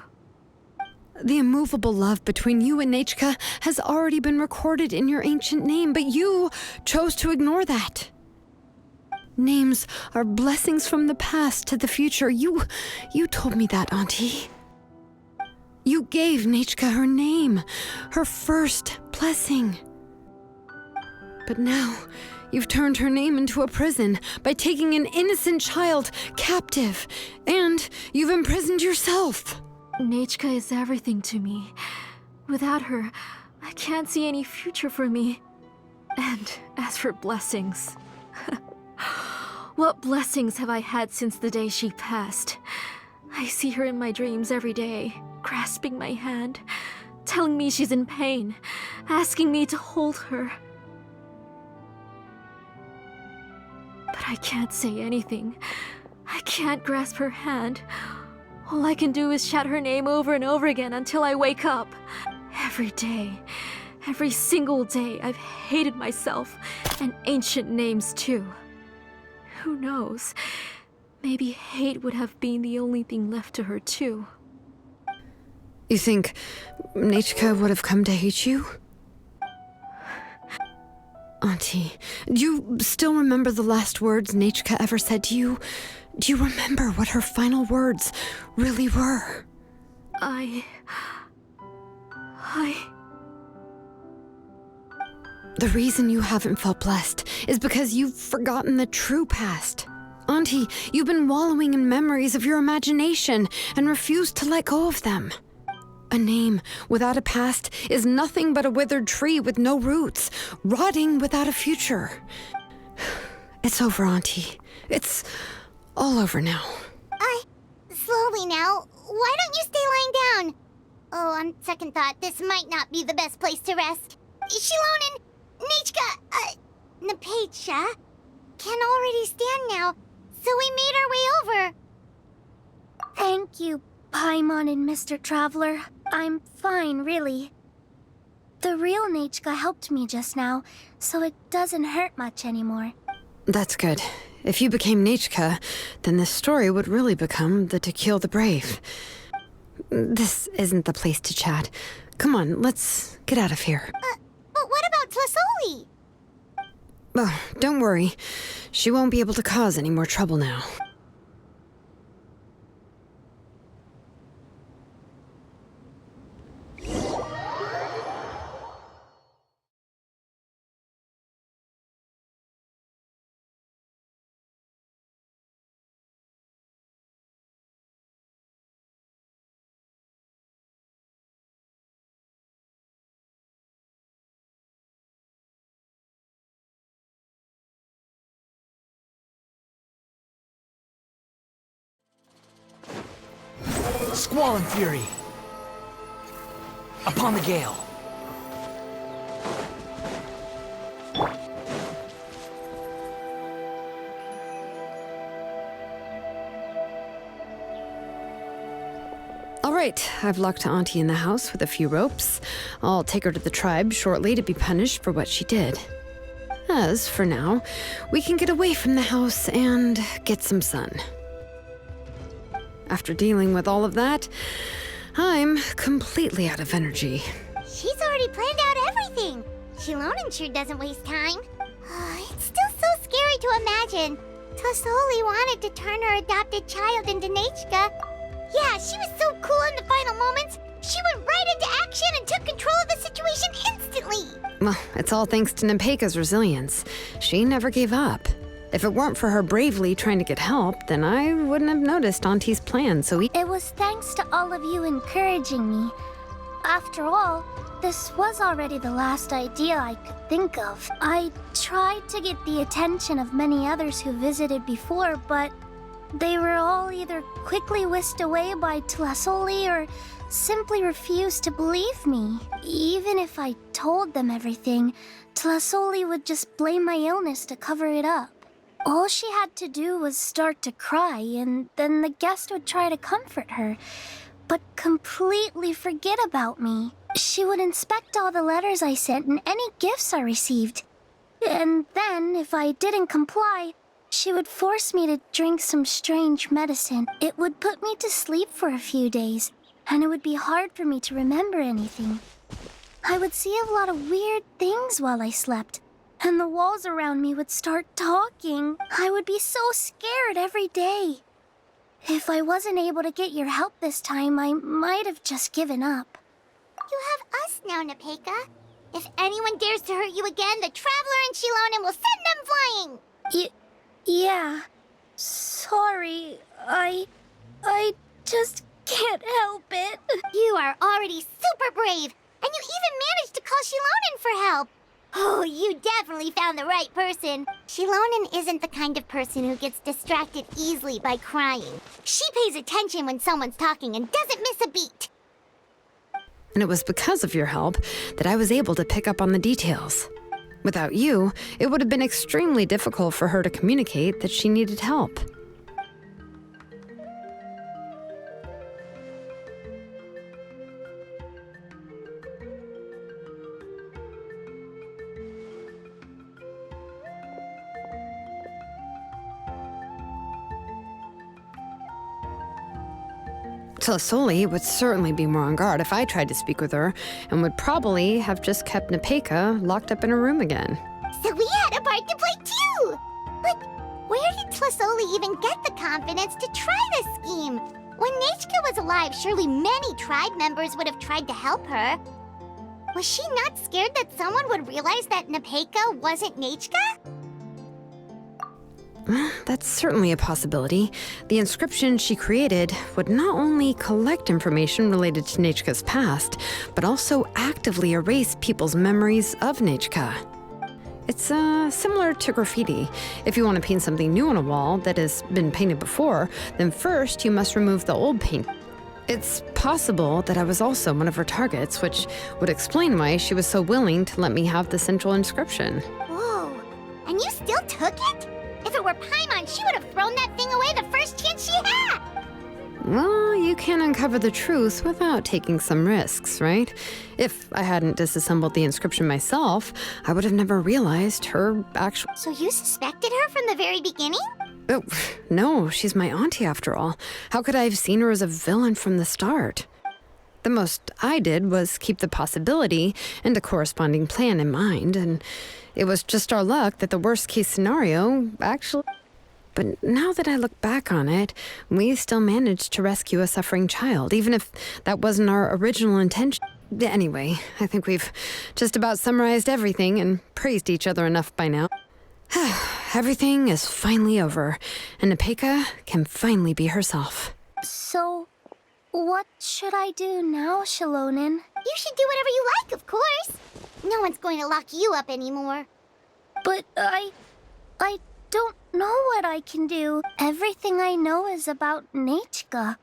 The immovable love between you and Nechka has already been recorded in your ancient name, but you chose to ignore that. Names are blessings from the past to the future. You told me that, Auntie. You gave Nechka her name, her first blessing. But now, you've turned her name into a prison by taking an innocent child captive, and you've imprisoned yourself. Nechka is everything to me. Without her, I can't see any future for me. And as for blessings... What blessings have I had since the day she passed? I see her in my dreams every day, grasping my hand, telling me she's in pain, asking me to hold her. But I can't say anything. I can't grasp her hand. All I can do is shout her name over and over again until I wake up. Every day, every single day, I've hated myself, and ancient names too. Who knows? Maybe hate would have been the only thing left to her too. You think Nechka would have come to hate you? Auntie, do you still remember the last words Nechka ever said to you? Do you remember what her final words really were? The reason you haven't felt blessed is because you've forgotten the true past. Auntie, you've been wallowing in memories of your imagination and refused to let go of them. A name without a past is nothing but a withered tree with no roots, rotting without a future. It's over, Auntie. It's all over now. Slowly now. Why don't you stay lying down? Oh, on second thought, this might not be the best place to rest. Shilon and Nechka, Napacha can already stand now, so we made our way over. Thank you, Paimon and Mr. Traveler. I'm fine, really. The real Nechka helped me just now, so it doesn't hurt much anymore. That's good. If you became Nechka, then this story would really become the To Kill the Brave. This isn't the place to chat. Come on, let's get out of here. But what about Tlasoli? Oh, don't worry. She won't be able to cause any more trouble now. Squall and fury. Upon the gale. All right, I've locked Auntie in the house with a few ropes. I'll take her to the tribe shortly to be punished for what she did. As for now, we can get away from the house and get some sun. After dealing with all of that, I'm completely out of energy. She's already planned out everything. Shilonen sure doesn't waste time. It's still so scary to imagine. Tlasoli wanted to turn her adopted child into Nechka. Yeah, she was so cool in the final moments. She went right into action and took control of the situation instantly. Well, it's all thanks to Nepeka's resilience. She never gave up. If it weren't for her bravely trying to get help, then I wouldn't have noticed Auntie's plan so It was thanks to all of you encouraging me. After all, this was already the last idea I could think of. I tried to get the attention of many others who visited before, but they were all either quickly whisked away by Tlasoli or simply refused to believe me. Even if I told them everything, Tlasoli would just blame my illness to cover it up. All she had to do was start to cry, and then the guest would try to comfort her, but completely forget about me. She would inspect all the letters I sent and any gifts I received. And then, if I didn't comply, she would force me to drink some strange medicine. It would put me to sleep for a few days, and it would be hard for me to remember anything. I would see a lot of weird things while I slept, and the walls around me would start talking. I would be so scared every day. If I wasn't able to get your help this time, I might have just given up. You have us now, Nepeka. If anyone dares to hurt you again, the Traveler and Shilonen will send them flying! Yeah. Sorry, I just can't help it. You are already super brave, and you even managed to call Shilonen for help. Oh, you definitely found the right person. Shilonen isn't the kind of person who gets distracted easily by crying. She pays attention when someone's talking and doesn't miss a beat. And it was because of your help that I was able to pick up on the details. Without you, it would have been extremely difficult for her to communicate that she needed help. Tlisoli would certainly be more on guard if I tried to speak with her, and would probably have just kept Nepeka locked up in her room again. So we had a part to play too! But where did Tlisoli even get the confidence to try this scheme? When Nechka was alive, surely many tribe members would have tried to help her. Was she not scared that someone would realize that Nepeka wasn't Nechka? That's certainly a possibility. The inscription she created would not only collect information related to Nechka's past, but also actively erase people's memories of Nechka. It's similar to graffiti. If you want to paint something new on a wall that has been painted before, then first you must remove the old paint. It's possible that I was also one of her targets, which would explain why she was so willing to let me have the central inscription. Whoa, and you still took it? If it were Paimon, she would have thrown that thing away the first chance she had! Well, you can't uncover the truth without taking some risks, right? If I hadn't disassembled the inscription myself, I would have never realized her actual... So you suspected her from the very beginning? Oh, no, she's my auntie after all. How could I have seen her as a villain from the start? The most I did was keep the possibility and a corresponding plan in mind, and it was just our luck that the worst case scenario actually... But now that I look back on it, we still managed to rescue a suffering child, even if that wasn't our original intention. Anyway, I think we've just about summarized everything and praised each other enough by now. Everything is finally over, and Nepeka can finally be herself. So, what should I do now, Shilonen? You should do whatever you like, of course. No one's going to lock you up anymore. But I don't know what I can do. Everything I know is about Nechka.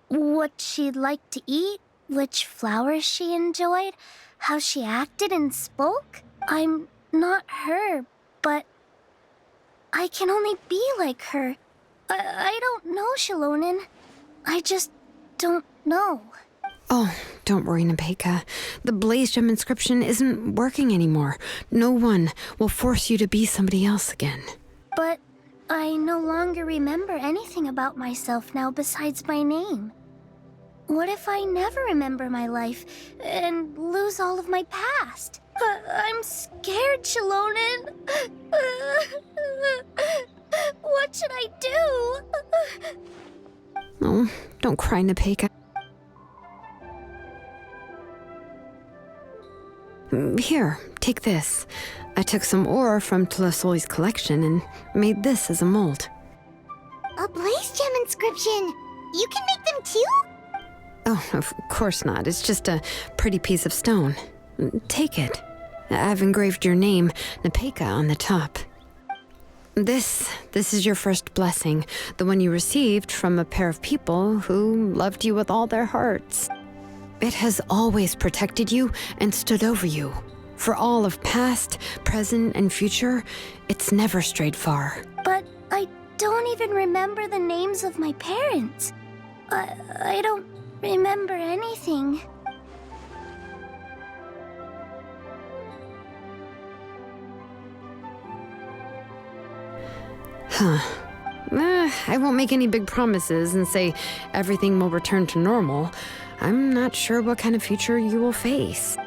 What she'd like to eat, which flowers she enjoyed, how she acted and spoke. I'm not her, but I can only be like her. I don't know, Shilonen. I just don't know. Oh, don't worry, Nepeka. The Blaze Gem inscription isn't working anymore. No one will force you to be somebody else again. But I no longer remember anything about myself now besides my name. What if I never remember my life and lose all of my past? I'm scared, Shilonen. What should I do? Oh, don't cry, Nepeka. Here, take this. I took some ore from Tlisoli's collection and made this as a mold. A Blaze Gem inscription! You can make them too? Oh, of course not. It's just a pretty piece of stone. Take it. I've engraved your name, Nepeka, on the top. This is your first blessing, the one you received from a pair of people who loved you with all their hearts. It has always protected you and stood over you. For all of past, present, and future, it's never strayed far. But I don't even remember the names of my parents. I don't remember anything. I won't make any big promises and say everything will return to normal. I'm not sure what kind of future you will face.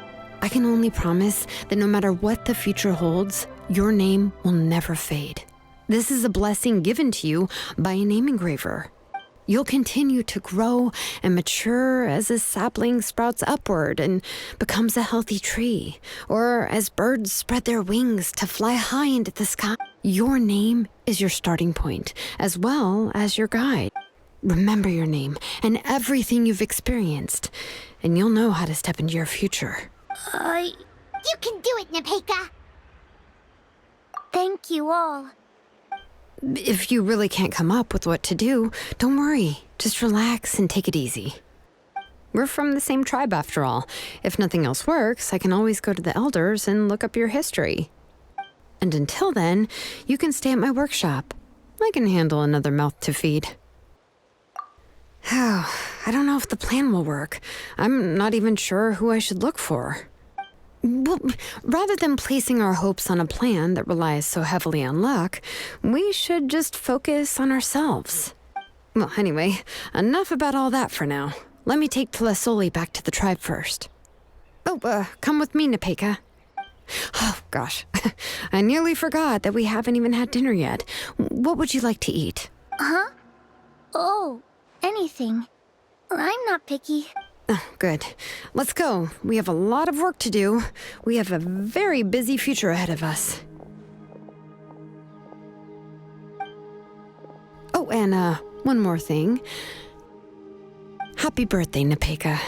I can only promise that no matter what the future holds, your name will never fade. This is a blessing given to you by a name engraver. You'll continue to grow and mature as a sapling sprouts upward and becomes a healthy tree, or as birds spread their wings to fly high into the sky. Your name is your starting point, as well as your guide. Remember your name and everything you've experienced, and you'll know how to step into your future. You can do it, Nepeka! Thank you all. If you really can't come up with what to do, don't worry. Just relax and take it easy. We're from the same tribe after all. If nothing else works, I can always go to the elders and look up your history. And until then, you can stay at my workshop. I can handle another mouth to feed. Oh, I don't know if the plan will work. I'm not even sure who I should look for. Well, rather than placing our hopes on a plan that relies so heavily on luck, we should just focus on ourselves. Well, anyway, enough about all that for now. Let me take Tlasoli back to the tribe first. Oh, come with me, Nepeka. Oh, gosh. I nearly forgot that we haven't even had dinner yet. What would you like to eat? Huh? Oh, anything. I'm not picky. Oh, good. Let's go. We have a lot of work to do. We have a very busy future ahead of us. Oh, and one more thing. Happy birthday, Nepeka.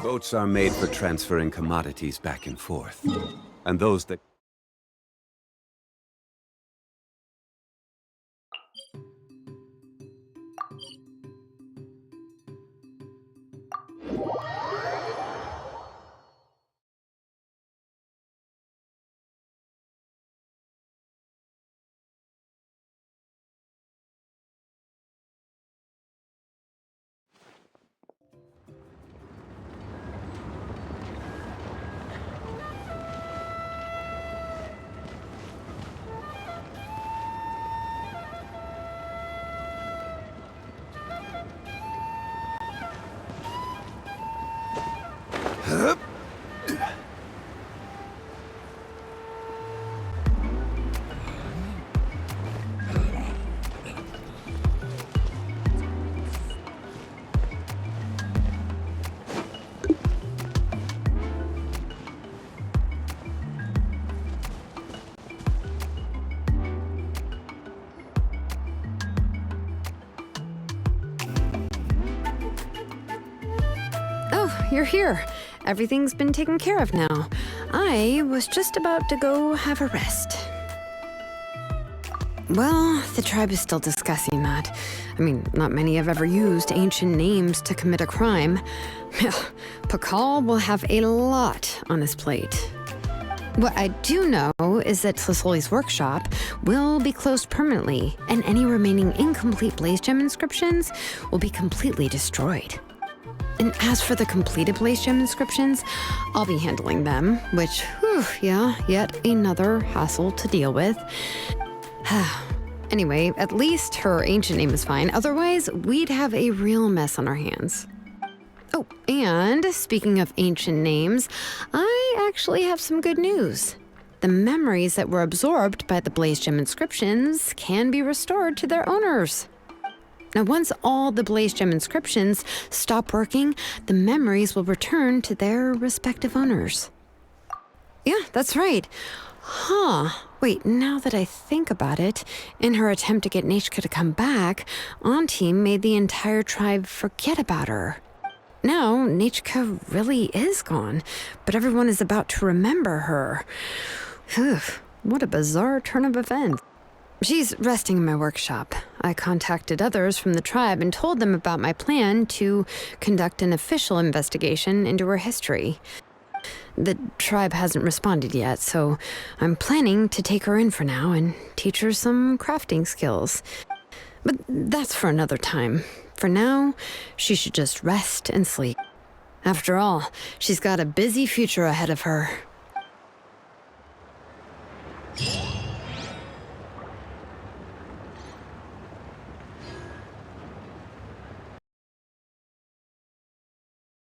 Boats are made for transferring commodities back and forth. And those that... You're here. Everything's been taken care of now. I was just about to go have a rest. Well, the tribe is still discussing that. I mean, not many have ever used ancient names to commit a crime. Pakal will have a lot on his plate. What I do know is that Tlasoli's workshop will be closed permanently, and any remaining incomplete Blaze Gem inscriptions will be completely destroyed. And as for the completed Blaze Gem inscriptions, I'll be handling them, which, yet another hassle to deal with. Anyway, at least her ancient name is fine. Otherwise, we'd have a real mess on our hands. Oh, and speaking of ancient names, I actually have some good news. The memories that were absorbed by the Blaze Gem inscriptions can be restored to their owners. Now, once all the Blaze Gem inscriptions stop working, the memories will return to their respective owners. Yeah, that's right. Wait, now that I think about it, in her attempt to get Nechka to come back, Auntie made the entire tribe forget about her. now, Nichka really is gone, but everyone is about to remember her. Phew, what a bizarre turn of events. She's resting in my workshop. I contacted others from the tribe and told them about my plan to conduct an official investigation into her history. The tribe hasn't responded yet, so I'm planning to take her in for now and teach her some crafting skills. But that's for another time. For now, she should just rest and sleep. After all, she's got a busy future ahead of her.